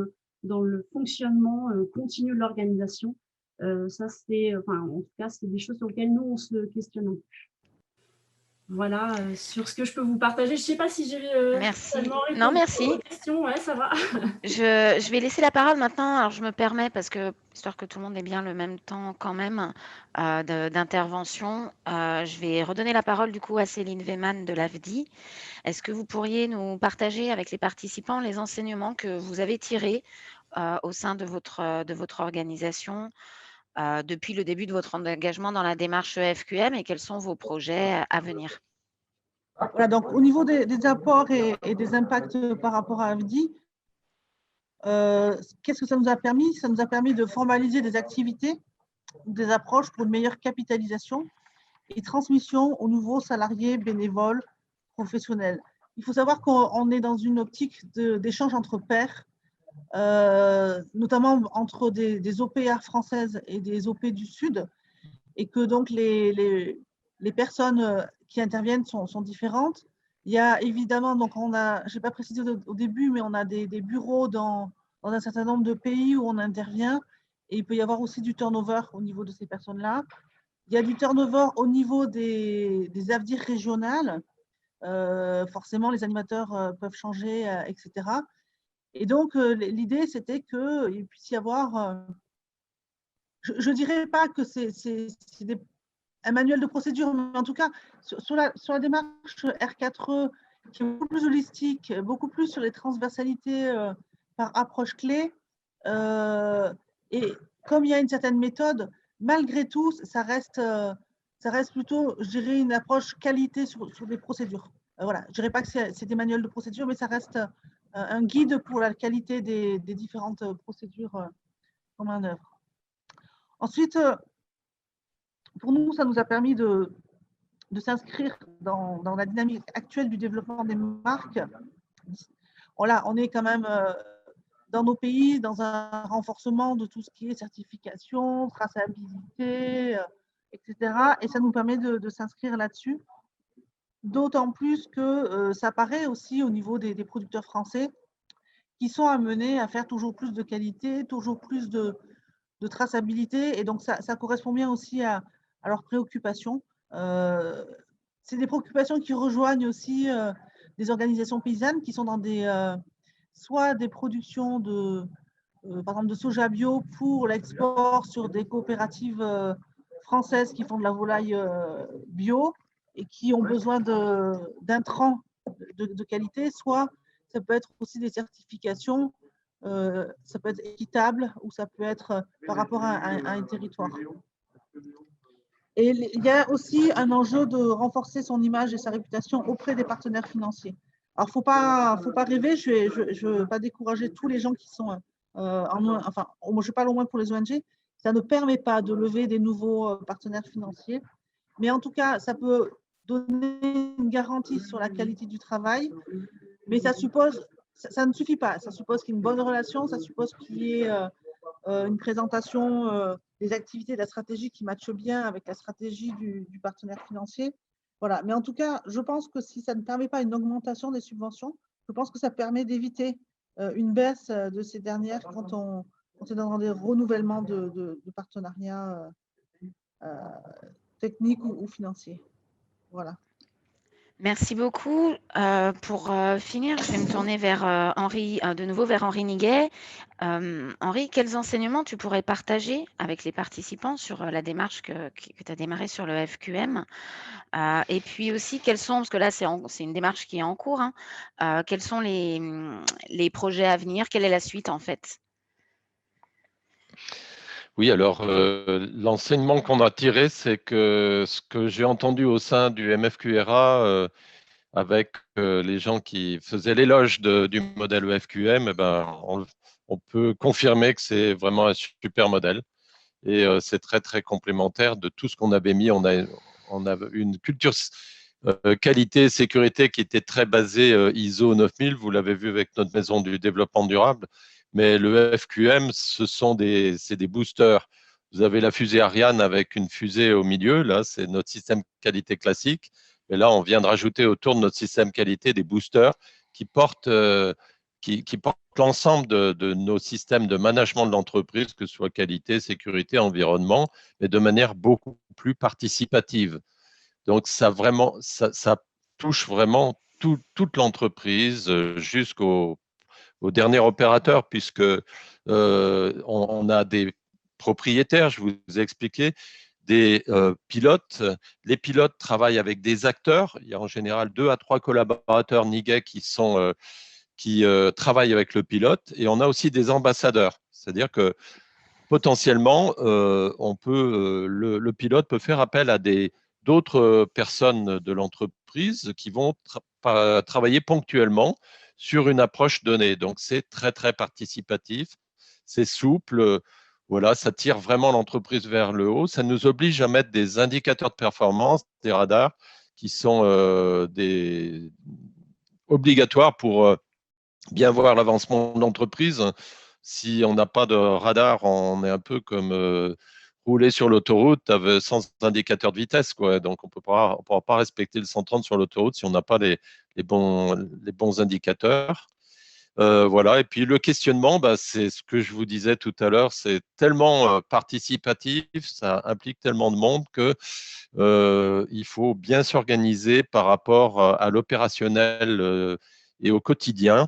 le fonctionnement continu de l'organisation. Ça, en tout cas, c'est des choses sur lesquelles nous, on se questionne un peu. Voilà, sur ce que je peux vous partager. Je ne sais pas si j'ai merci. Non, merci. Questions. Ouais, ça va. Je vais laisser la parole maintenant. Alors, je me permets, parce que, histoire que tout le monde ait bien le même temps quand même d'intervention, je vais redonner la parole du coup à Céline Weyman de l'AFDI. Est-ce que vous pourriez nous partager avec les participants les enseignements que vous avez tirés au sein de votre organisation depuis le début de votre engagement dans la démarche FQM, et quels sont vos projets à venir? Voilà, donc au niveau des apports et des impacts par rapport à AFDI, qu'est-ce que ça nous a permis? Ça nous a permis de formaliser des activités, des approches pour une meilleure capitalisation et transmission aux nouveaux salariés, bénévoles, professionnels. Il faut savoir qu'on est dans une optique d'échange entre pairs, notamment entre des OPA françaises et des OP du Sud, et que donc les personnes qui interviennent sont différentes. Il y a évidemment, donc je n'ai pas précisé au début, mais on a des bureaux dans un certain nombre de pays où on intervient, et il peut y avoir aussi du turnover au niveau de ces personnes-là. Il y a du turnover au niveau des AFDI régionales. Forcément, les animateurs peuvent changer, etc. Et donc, l'idée, c'était qu'il puisse y avoir… je ne dirais pas que c'est un manuel de procédure, mais en tout cas, sur la démarche R4E, qui est beaucoup plus holistique, beaucoup plus sur les transversalités par approche clé, et comme il y a une certaine méthode, malgré tout, ça reste plutôt, je dirais, une approche qualité sur des procédures. Voilà, je ne dirais pas que c'est des manuels de procédure, mais ça reste un guide pour la qualité des différentes procédures en main d'œuvre. Ensuite, pour nous, ça nous a permis de s'inscrire dans la dynamique actuelle du développement des marques. Voilà, on est quand même dans nos pays, dans un renforcement de tout ce qui est certification, traçabilité, etc. Et ça nous permet de s'inscrire là-dessus. D'autant plus que ça paraît aussi au niveau des producteurs français qui sont amenés à faire toujours plus de qualité, toujours plus de traçabilité. Et donc, ça correspond bien aussi à leurs préoccupations. C'est des préoccupations qui rejoignent aussi des organisations paysannes qui sont dans soit des productions par exemple de soja bio pour l'export sur des coopératives françaises qui font de la volaille bio et qui ont besoin d'intrants de qualité, soit ça peut être aussi des certifications, ça peut être équitable ou ça peut être par rapport à un territoire. Et il y a aussi un enjeu de renforcer son image et sa réputation auprès des partenaires financiers. Alors, faut pas rêver, je veux pas décourager tous les gens qui sont enfin, je parle au moins pour les ONG, ça ne permet pas de lever des nouveaux partenaires financiers, mais en tout cas, ça peut donner une garantie sur la qualité du travail, mais ça ne suffit pas. Ça suppose qu'il y ait une bonne relation, ça suppose qu'il y ait une présentation des activités de la stratégie qui matche bien avec la stratégie du partenaire financier. Voilà. Mais en tout cas, je pense que si ça ne permet pas une augmentation des subventions, je pense que ça permet d'éviter une baisse de ces dernières quand c'est dans des renouvellements de partenariats techniques ou financiers. Voilà. Merci beaucoup. Pour finir, je vais me tourner vers Henri, de nouveau vers Henri Niguet. Henri, quels enseignements tu pourrais partager avec les participants sur la démarche que tu as démarrée sur le FQM? Et puis aussi, quels sont, parce que là, c'est une démarche qui est en cours, hein, quels sont les projets à venir? Quelle est la suite, en fait? Oui, alors l'enseignement qu'on a tiré, c'est que ce que j'ai entendu au sein du MFQRA avec les gens qui faisaient l'éloge du modèle EFQM, eh ben, on peut confirmer que c'est vraiment un super modèle et c'est très très complémentaire de tout ce qu'on avait mis. On a une culture qualité et sécurité qui était très basée ISO 9000, vous l'avez vu avec notre maison du développement durable. Mais le FQM, c'est des boosters. Vous avez la fusée Ariane avec une fusée au milieu. Là, c'est notre système qualité classique. Et là, on vient de rajouter autour de notre système qualité des boosters qui portent, qui portent l'ensemble de nos systèmes de management de l'entreprise, que ce soit qualité, sécurité, environnement, mais de manière beaucoup plus participative. Donc, ça touche vraiment toute l'entreprise jusqu'au dernier opérateur, puisque on a des propriétaires, je vous ai expliqué, des pilotes. Les pilotes travaillent avec des acteurs. Il y a en général 2 à 3 collaborateurs NIGE qui travaillent avec le pilote. Et on a aussi des ambassadeurs. C'est-à-dire que potentiellement, le pilote peut faire appel à d'autres personnes de l'entreprise qui vont travailler ponctuellement sur une approche donnée. Donc, c'est très, très participatif, c'est souple, voilà, ça tire vraiment l'entreprise vers le haut. Ça nous oblige à mettre des indicateurs de performance, des radars qui sont obligatoires pour bien voir l'avancement de l'entreprise. Si on n'a pas de radar, on est un peu comme rouler sur l'autoroute sans indicateur de vitesse, quoi. Donc, on ne pourra pas respecter le 130 sur l'autoroute si on n'a pas les bons indicateurs. Voilà. Et puis, le questionnement, c'est ce que je vous disais tout à l'heure, c'est tellement participatif, ça implique tellement de monde que il faut bien s'organiser par rapport à l'opérationnel et au quotidien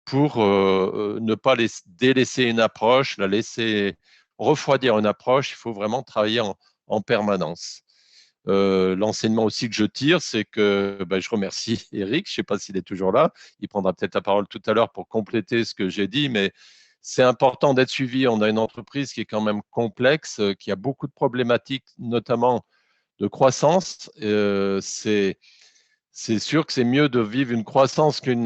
pour ne pas délaisser une approche, la laisser refroidir une approche. Il faut vraiment travailler en permanence. L'enseignement aussi que je tire, c'est que je remercie Eric, je ne sais pas s'il est toujours là, il prendra peut-être la parole tout à l'heure pour compléter ce que j'ai dit, mais c'est important d'être suivi. On a une entreprise qui est quand même complexe, qui a beaucoup de problématiques, notamment de croissance. C'est sûr que c'est mieux de vivre une croissance qu'une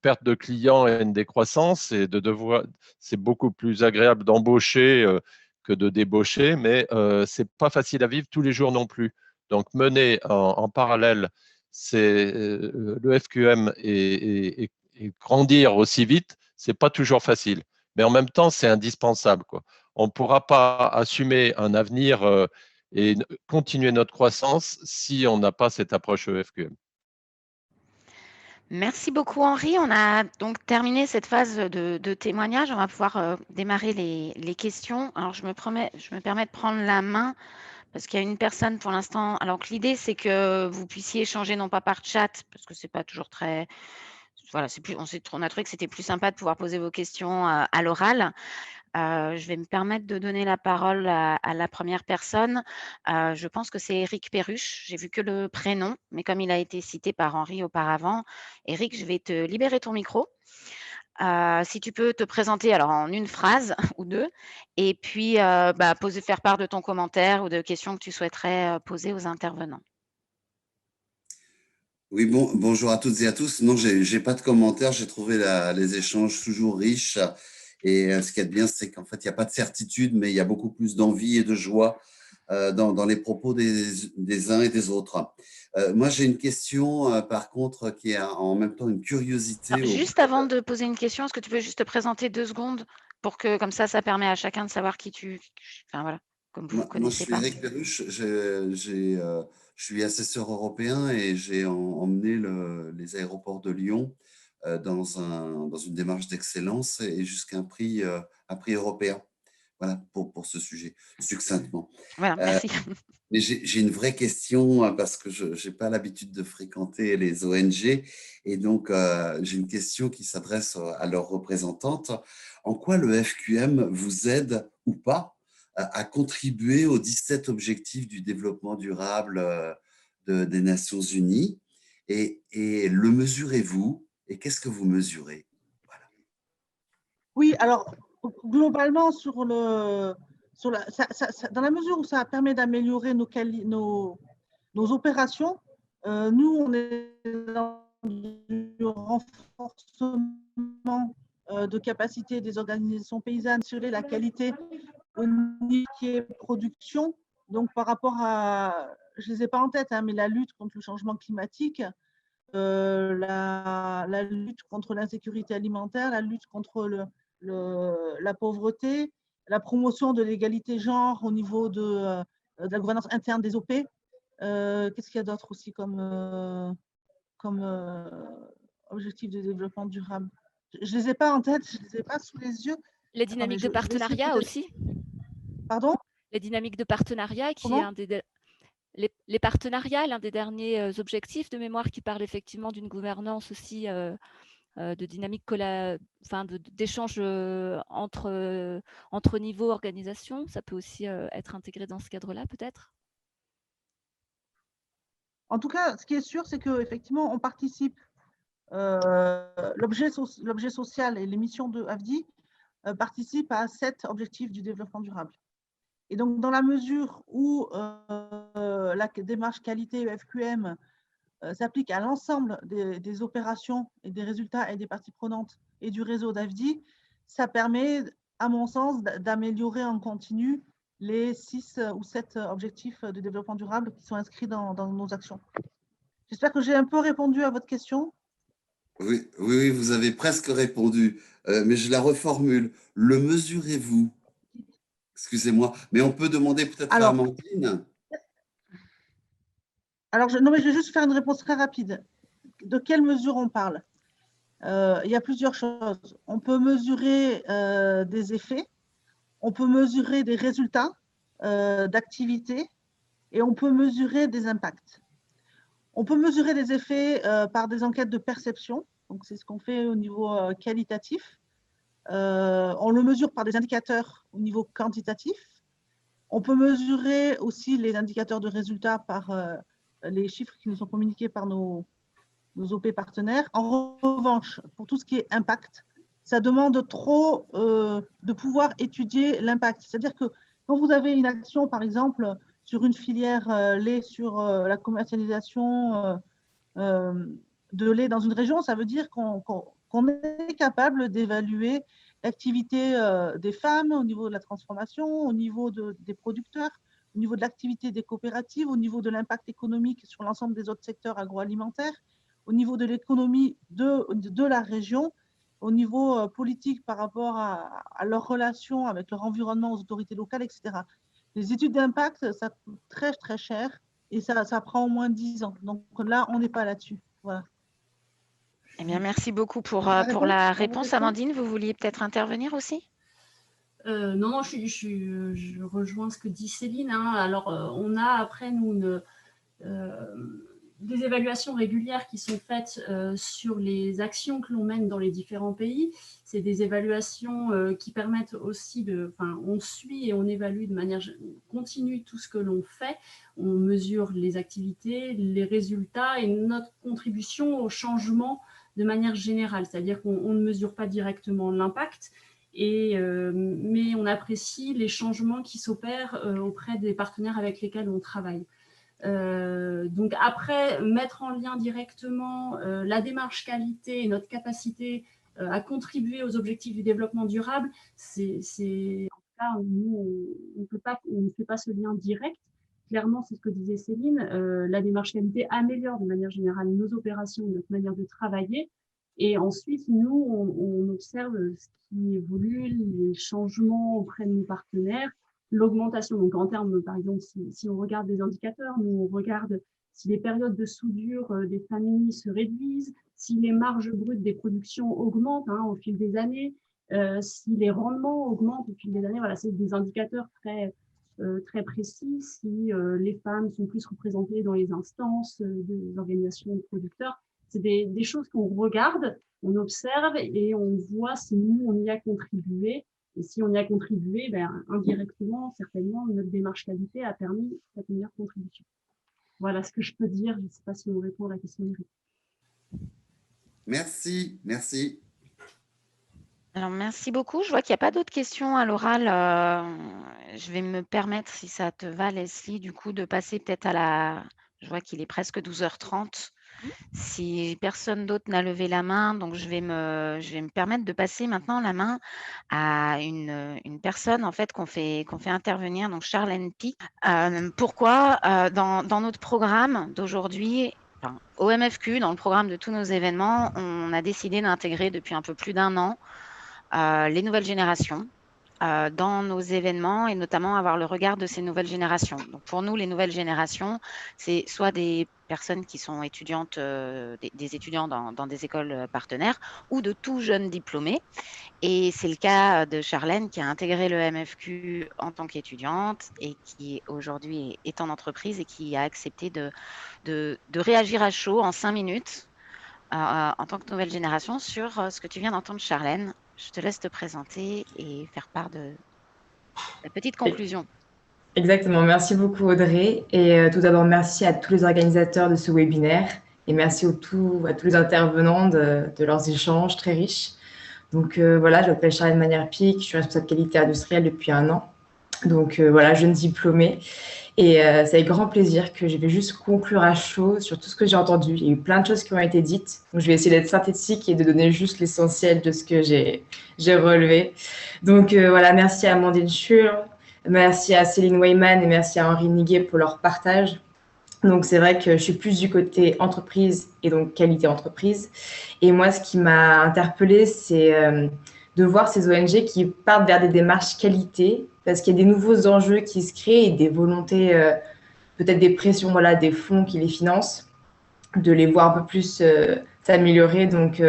perte de clients et une décroissance. Et c'est beaucoup plus agréable d'embaucher que de débaucher, mais ce n'est pas facile à vivre tous les jours non plus. Donc, mener en parallèle le FQM et grandir aussi vite, ce n'est pas toujours facile. Mais en même temps, c'est indispensable, quoi. On ne pourra pas assumer un avenir et continuer notre croissance si on n'a pas cette approche EFQM. Merci beaucoup Henri. On a donc terminé cette phase de témoignage. On va pouvoir démarrer les questions. Alors je me permets de prendre la main parce qu'il y a une personne pour l'instant. Alors que l'idée c'est que vous puissiez échanger non pas par chat parce que c'est pas toujours très. Voilà, on a trouvé que c'était plus sympa de pouvoir poser vos questions à l'oral. Je vais me permettre de donner la parole à la première personne. Je pense que c'est Éric Perruche. J'ai vu que le prénom, mais comme il a été cité par Henri auparavant, Éric, je vais te libérer ton micro. Si tu peux te présenter alors en une phrase ou deux, et puis faire part de ton commentaire ou de questions que tu souhaiterais poser aux intervenants. Oui, bonjour à toutes et à tous. Non, j'ai pas de commentaire. J'ai trouvé les échanges toujours riches. Et ce qui est bien, c'est qu'en fait, il n'y a pas de certitude, mais il y a beaucoup plus d'envie et de joie dans les propos des uns et des autres. Moi, j'ai une question, par contre, qui est en même temps une curiosité. Alors, juste avant de poser une question, est-ce que tu peux juste te présenter 2 secondes pour que, comme ça permet à chacun de savoir qui tu… Enfin, voilà, comme vous ne connaissez pas. Moi, je suis Éric Perruche. Je suis assesseur européen et j'ai emmené les aéroports de Lyon dans une démarche d'excellence et jusqu'à un prix européen. Voilà pour ce sujet, succinctement. Voilà, merci. Mais j'ai une vraie question parce que je n'ai pas l'habitude de fréquenter les ONG et donc j'ai une question qui s'adresse à leurs représentantes. En quoi le FQM vous aide ou pas à contribuer aux 17 objectifs du développement durable des Nations Unies et le mesurez-vous et qu'est-ce que vous mesurez? Voilà. Oui, alors globalement, dans la mesure où ça permet d'améliorer nos opérations, nous, on est dans du renforcement de capacité des organisations paysannes sur la qualité au niveau qui est production. Donc, par rapport à, je ne les ai pas en tête, hein, mais la lutte contre le changement climatique, la lutte contre l'insécurité alimentaire, la lutte contre la pauvreté, la promotion de l'égalité genre au niveau de la gouvernance interne des OP. Qu'est-ce qu'il y a d'autre aussi comme objectif de développement durable? Je ne les ai pas en tête, je ne les ai pas sous les yeux. Les dynamiques de partenariat aussi. Pardon? Les dynamiques de partenariat, qui est un des... Les partenariats, l'un des derniers objectifs de mémoire qui parle effectivement d'une gouvernance aussi, de dynamique, d'échange entre niveaux organisations. Ça peut aussi être intégré dans ce cadre-là, peut-être. En tout cas, ce qui est sûr, c'est qu'effectivement, on participe. L'objet social et les missions de AFDI participent à 7 objectifs du développement durable. Et donc, dans la mesure où la démarche qualité EFQM s'applique à l'ensemble des opérations et des résultats et des parties prenantes et du réseau d'AFDI, ça permet, à mon sens, d'améliorer en continu les 6 ou 7 objectifs de développement durable qui sont inscrits dans nos actions. J'espère que j'ai un peu répondu à votre question. Oui, oui, vous avez presque répondu, mais je la reformule. Le mesurez-vous? Excusez-moi, mais on peut demander peut-être à Amandine. Alors, non, mais je vais juste faire une réponse très rapide. De quelle mesure on parle? Il y a plusieurs choses. On peut mesurer des effets, on peut mesurer des résultats d'activité et on peut mesurer des impacts. On peut mesurer des effets par des enquêtes de perception, donc c'est ce qu'on fait au niveau qualitatif. On le mesure par des indicateurs au niveau quantitatif. On peut mesurer aussi les indicateurs de résultats par les chiffres qui nous sont communiqués par nos OP partenaires. En revanche, pour tout ce qui est impact, ça demande trop de pouvoir étudier l'impact. C'est-à-dire que quand vous avez une action, par exemple, sur une filière lait, sur la commercialisation de lait dans une région, ça veut dire qu'on est capable d'évaluer l'activité des femmes au niveau de la transformation, au niveau des producteurs, au niveau de l'activité des coopératives, au niveau de l'impact économique sur l'ensemble des autres secteurs agroalimentaires, au niveau de l'économie de la région, au niveau politique par rapport à leurs relations avec leur environnement, aux autorités locales, etc. Les études d'impact, ça coûte très, très cher et ça prend au moins 10 ans. Donc là, on n'est pas là-dessus. Voilà. Eh bien, merci beaucoup pour la réponse. Amandine, vous vouliez peut-être intervenir aussi? Non, je rejoins ce que dit Céline. Hein. Alors, on a après, nous, des évaluations régulières qui sont faites sur les actions que l'on mène dans les différents pays. C'est des évaluations qui permettent aussi on suit et on évalue de manière continue tout ce que l'on fait. On mesure les activités, les résultats et notre contribution au changement de manière générale. C'est-à-dire qu'on ne mesure pas directement l'impact, mais on apprécie les changements qui s'opèrent auprès des partenaires avec lesquels on travaille. Donc après, mettre en lien directement la démarche qualité et notre capacité à contribuer aux objectifs du développement durable, en tout cas, nous, on ne fait pas ce lien direct. Clairement, c'est ce que disait Céline, la démarche qualité améliore de manière générale nos opérations, notre manière de travailler. Et ensuite, nous, on observe ce qui évolue, les changements auprès de nos partenaires. l'augmentation. Donc, en termes, par exemple, si on regarde des indicateurs, nous, on regarde si les périodes de soudure des familles se réduisent, si les marges brutes des productions augmentent au fil des années, si les rendements augmentent au fil des années. Voilà, c'est des indicateurs très précis. Si les femmes sont plus représentées dans les instances des organisations de producteurs, c'est des choses qu'on regarde, on observe et on voit si nous, on y a contribué. Et si on y a contribué, indirectement, certainement, notre démarche qualité a permis cette meilleure contribution. Voilà ce que je peux dire. Je ne sais pas si on répond à la question. Merci. Alors, merci beaucoup. Je vois qu'il n'y a pas d'autres questions à l'oral. Je vais me permettre, si ça te va, Leslie, du coup, de passer peut-être Je vois qu'il est presque 12h30. Si personne d'autre n'a levé la main, donc je vais me permettre de passer maintenant la main à une personne en fait qu'on fait intervenir, donc Charlène Pic. Pourquoi dans notre programme d'aujourd'hui, au MFQ, dans le programme de tous nos événements, on a décidé d'intégrer depuis un peu plus d'un an les nouvelles générations dans nos événements et notamment avoir le regard de ces nouvelles générations. Donc pour nous, les nouvelles générations, c'est soit des personnes qui sont étudiantes, des étudiants dans des écoles partenaires ou de tout jeunes diplômés. Et c'est le cas de Charlène qui a intégré le MFQ en tant qu'étudiante et qui aujourd'hui est en entreprise et qui a accepté de réagir à chaud en 5 minutes en tant que nouvelle génération sur ce que tu viens d'entendre, Charlène. Je te laisse te présenter et faire part de la petite conclusion. Exactement. Merci beaucoup, Audrey. Et tout d'abord, merci à tous les organisateurs de ce webinaire et merci à tous les intervenants de leurs échanges très riches. Donc voilà, je m'appelle Charlène Manière-Pic, je suis responsable qualité industrielle depuis 1 an. Donc voilà, jeune diplômée. Et c'est avec grand plaisir que je vais juste conclure à chaud sur tout ce que j'ai entendu. Il y a eu plein de choses qui ont été dites. Donc je vais essayer d'être synthétique et de donner juste l'essentiel de ce que j'ai relevé. Donc voilà, merci à Amandine Schur, merci à Céline Weyman et merci à Henri Niguet pour leur partage. Donc c'est vrai que je suis plus du côté entreprise et donc qualité entreprise. Et moi, ce qui m'a interpellée, c'est de voir ces ONG qui partent vers des démarches qualité, parce qu'il y a des nouveaux enjeux qui se créent et des volontés, peut-être des pressions, voilà, des fonds qui les financent, de les voir un peu plus s'améliorer. Donc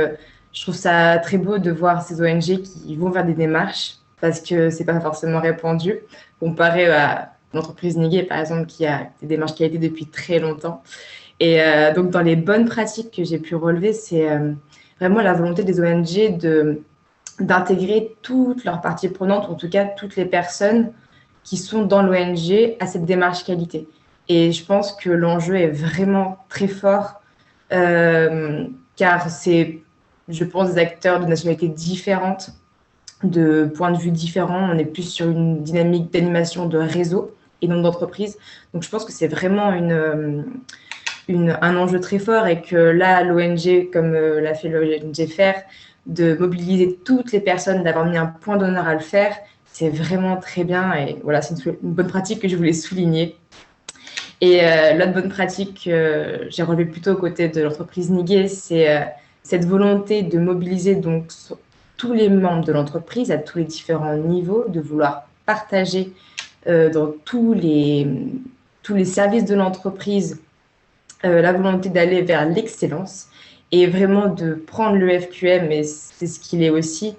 je trouve ça très beau de voir ces ONG qui vont vers des démarches, parce que c'est pas forcément répandu, comparé à l'entreprise Niguet, par exemple, qui a des démarches qualité depuis très longtemps. Et donc, dans les bonnes pratiques que j'ai pu relever, c'est vraiment la volonté des ONG d'intégrer toutes leurs parties prenantes, en tout cas toutes les personnes qui sont dans l'ONG à cette démarche qualité. Et je pense que l'enjeu est vraiment très fort, car c'est, je pense, des acteurs de nationalités différentes, de points de vue différents. On est plus sur une dynamique d'animation de réseau et non d'entreprise. Donc, je pense que c'est vraiment un enjeu très fort et que là, l'ONG, comme l'a fait l'ONG FAIR, de mobiliser toutes les personnes, d'avoir mis un point d'honneur à le faire, c'est vraiment très bien. Et voilà, c'est une bonne pratique que je voulais souligner. Et l'autre bonne pratique que j'ai relevée plutôt aux côtés de l'entreprise Niguet, c'est cette volonté de mobiliser donc tous les membres de l'entreprise à tous les différents niveaux, de vouloir partager dans tous les services de l'entreprise la volonté d'aller vers l'excellence et vraiment de prendre le FQM, et c'est ce qu'il est aussi,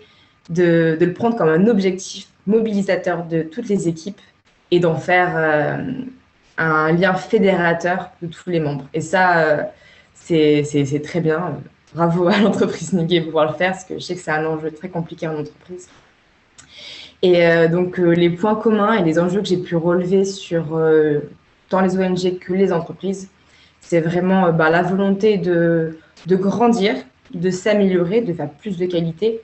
de le prendre comme un objectif mobilisateur de toutes les équipes et d'en faire un lien fédérateur de tous les membres. Et ça, c'est très bien. Bravo à l'entreprise Niguet pour pouvoir le faire, parce que je sais que c'est un enjeu très compliqué en entreprise. Et donc, les points communs et les enjeux que j'ai pu relever sur tant les ONG que les entreprises, c'est vraiment la volonté de grandir, de s'améliorer, de faire plus de qualité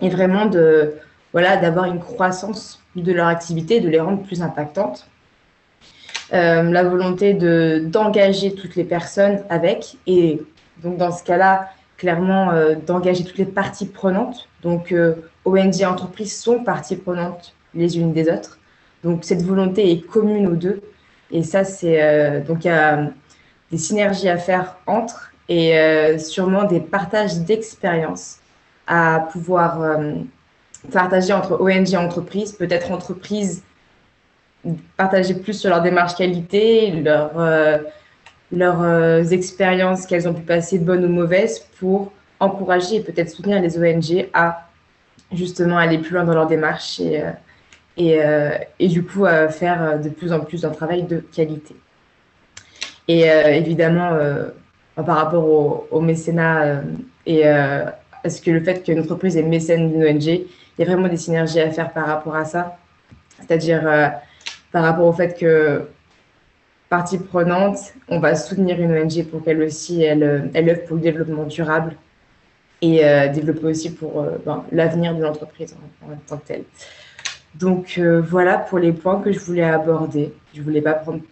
et vraiment d'avoir une croissance de leur activité, de les rendre plus impactantes. La volonté d'engager toutes les personnes avec, et donc dans ce cas-là, clairement d'engager toutes les parties prenantes. Donc, ONG et entreprises sont parties prenantes les unes des autres. Donc, cette volonté est commune aux deux. Et ça, c'est donc il y a des synergies à faire entre et sûrement des partages d'expériences à pouvoir partager entre ONG et entreprises, peut-être entreprises partager plus sur leur démarche qualité, leurs expériences qu'elles ont pu passer, bonnes ou mauvaises, pour encourager et peut-être soutenir les ONG à justement aller plus loin dans leur démarche et du coup à faire de plus en plus un travail de qualité. Et évidemment, par rapport au mécénat et est-ce que le fait qu'une entreprise est mécène d'une ONG, il y a vraiment des synergies à faire par rapport à ça, c'est-à-dire par rapport au fait que partie prenante, on va soutenir une ONG pour qu'elle aussi, elle œuvre pour le développement durable et développer aussi pour l'avenir de l'entreprise en tant que telle. Donc voilà pour les points que je voulais aborder. Je ne voulais pas prendre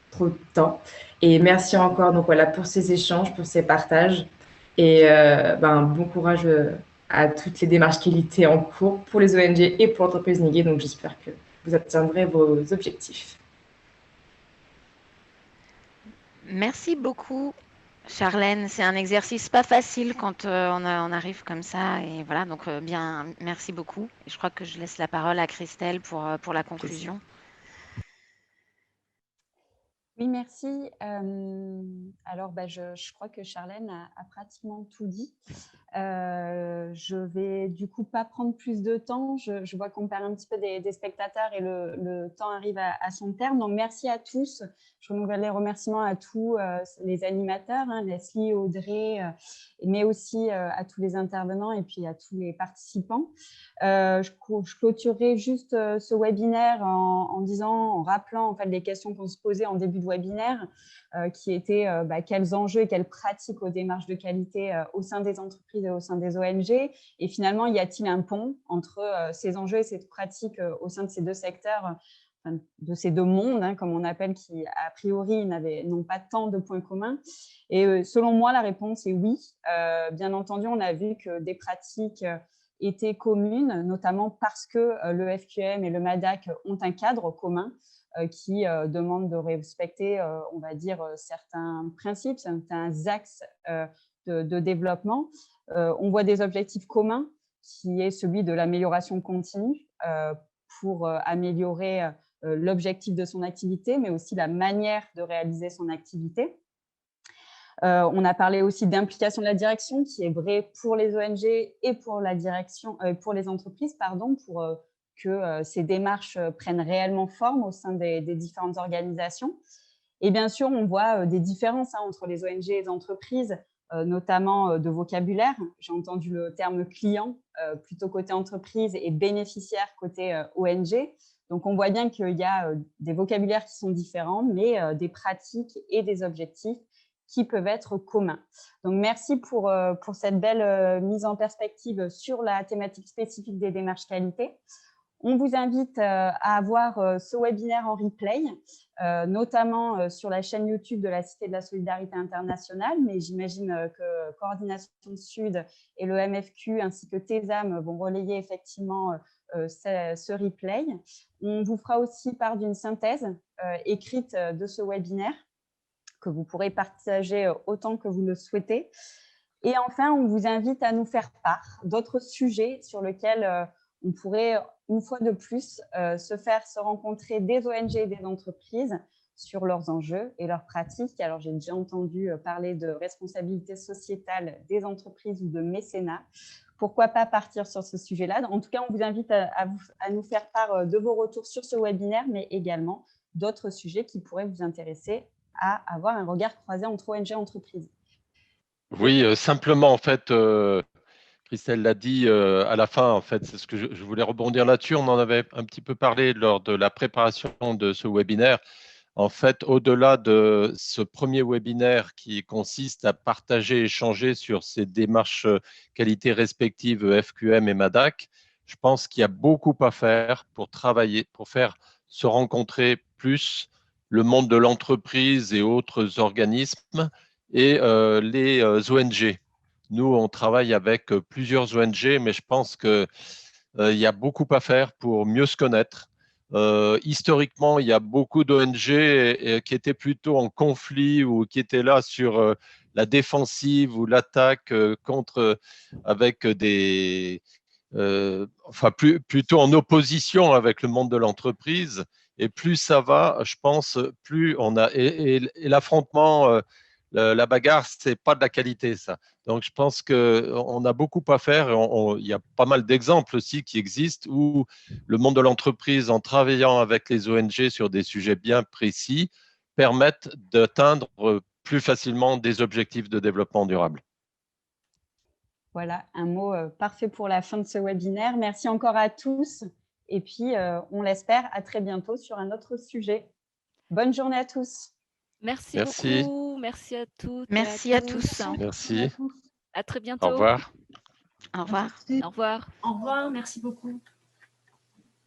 trop de temps. Et merci encore donc, voilà, pour ces échanges, pour ces partages. Et bon courage à toutes les démarches qualité en cours pour les ONG et pour l'entreprise Niguet. Donc j'espère que vous atteindrez vos objectifs. Merci beaucoup, Charlène. C'est un exercice pas facile quand on arrive comme ça. Et voilà, donc bien, merci beaucoup. Et je crois que je laisse la parole à Christelle pour la conclusion. Oui, merci. Alors, je crois que Charlène a pratiquement tout dit. Je vais du coup pas prendre plus de temps. Je vois qu'on perd un petit peu des spectateurs et le temps arrive à son terme. Donc, merci à tous. Je renouvelle les remerciements à tous les animateurs, Leslie, Audrey, mais aussi à tous les intervenants et puis à tous les participants. Je clôturerai juste ce webinaire en rappelant en fait les questions qu'on se posait en début de webinaire, qui étaient quels enjeux et quelles pratiques aux démarches de qualité au sein des entreprises et au sein des ONG. Et finalement, y a-t-il un pont entre ces enjeux et ces pratiques au sein de ces deux secteurs, de ces deux mondes, comme on appelle, qui a priori n'ont pas tant de points communs. Et selon moi, la réponse est oui. Bien entendu, on a vu que des pratiques étaient communes, notamment parce que le FQM et le MADAC ont un cadre commun qui demande de respecter, on va dire, certains principes, certains axes de développement. On voit des objectifs communs, qui est celui de l'amélioration continue pour améliorer l'objectif de son activité, mais aussi la manière de réaliser son activité. On a parlé aussi d'implication de la direction, qui est vrai pour les ONG et pour la direction, pour les entreprises, pour que ces démarches prennent réellement forme au sein des différentes organisations. Et bien sûr, on voit des différences entre les ONG et les entreprises, notamment de vocabulaire. J'ai entendu le terme client plutôt côté entreprise et bénéficiaire côté ONG. Donc, on voit bien qu'il y a des vocabulaires qui sont différents, mais des pratiques et des objectifs qui peuvent être communs. Donc, merci pour cette belle mise en perspective sur la thématique spécifique des démarches qualité. On vous invite à avoir ce webinaire en replay, notamment sur la chaîne YouTube de la Cité de la Solidarité Internationale, mais j'imagine que Coordination Sud et le MFQ ainsi que TESAM vont relayer effectivement ce replay. On vous fera aussi part d'une synthèse écrite de ce webinaire que vous pourrez partager autant que vous le souhaitez. Et enfin, on vous invite à nous faire part d'autres sujets sur lesquels on pourrait, une fois de plus, se rencontrer des ONG et des entreprises sur leurs enjeux et leurs pratiques. Alors, j'ai déjà entendu parler de responsabilité sociétale des entreprises ou de mécénat. Pourquoi pas partir sur ce sujet-là? En tout cas, on vous invite à nous faire part de vos retours sur ce webinaire, mais également d'autres sujets qui pourraient vous intéresser à avoir un regard croisé entre ONG et entreprises. Oui, simplement, en fait, Christelle l'a dit à la fin, en fait, c'est ce que je voulais rebondir là-dessus. On en avait un petit peu parlé lors de la préparation de ce webinaire. En fait, au-delà de ce premier webinaire qui consiste à partager, échanger sur ces démarches qualité respectives FQM et MADAC, je pense qu'il y a beaucoup à faire pour travailler, pour faire se rencontrer plus le monde de l'entreprise et autres organismes et les ONG. Nous, on travaille avec plusieurs ONG, mais je pense qu'il y a beaucoup à faire pour mieux se connaître. Historiquement, il y a beaucoup d'ONG qui étaient plutôt en conflit ou qui étaient là sur la défensive ou l'attaque avec des… plutôt en opposition avec le monde de l'entreprise. Et plus ça va, je pense, plus on a… Et l'affrontement, la bagarre, c'est pas de la qualité, ça. Donc, je pense qu'on a beaucoup à faire. Il y a pas mal d'exemples aussi qui existent où le monde de l'entreprise, en travaillant avec les ONG sur des sujets bien précis, permettent d'atteindre plus facilement des objectifs de développement durable. Voilà, un mot parfait pour la fin de ce webinaire. Merci encore à tous. Et puis, on l'espère, à très bientôt sur un autre sujet. Bonne journée à tous. Merci Merci. beaucoup. Merci à toutes. Merci à tous. Merci. À très bientôt. Au revoir. Au revoir. Au revoir. Au revoir, merci beaucoup.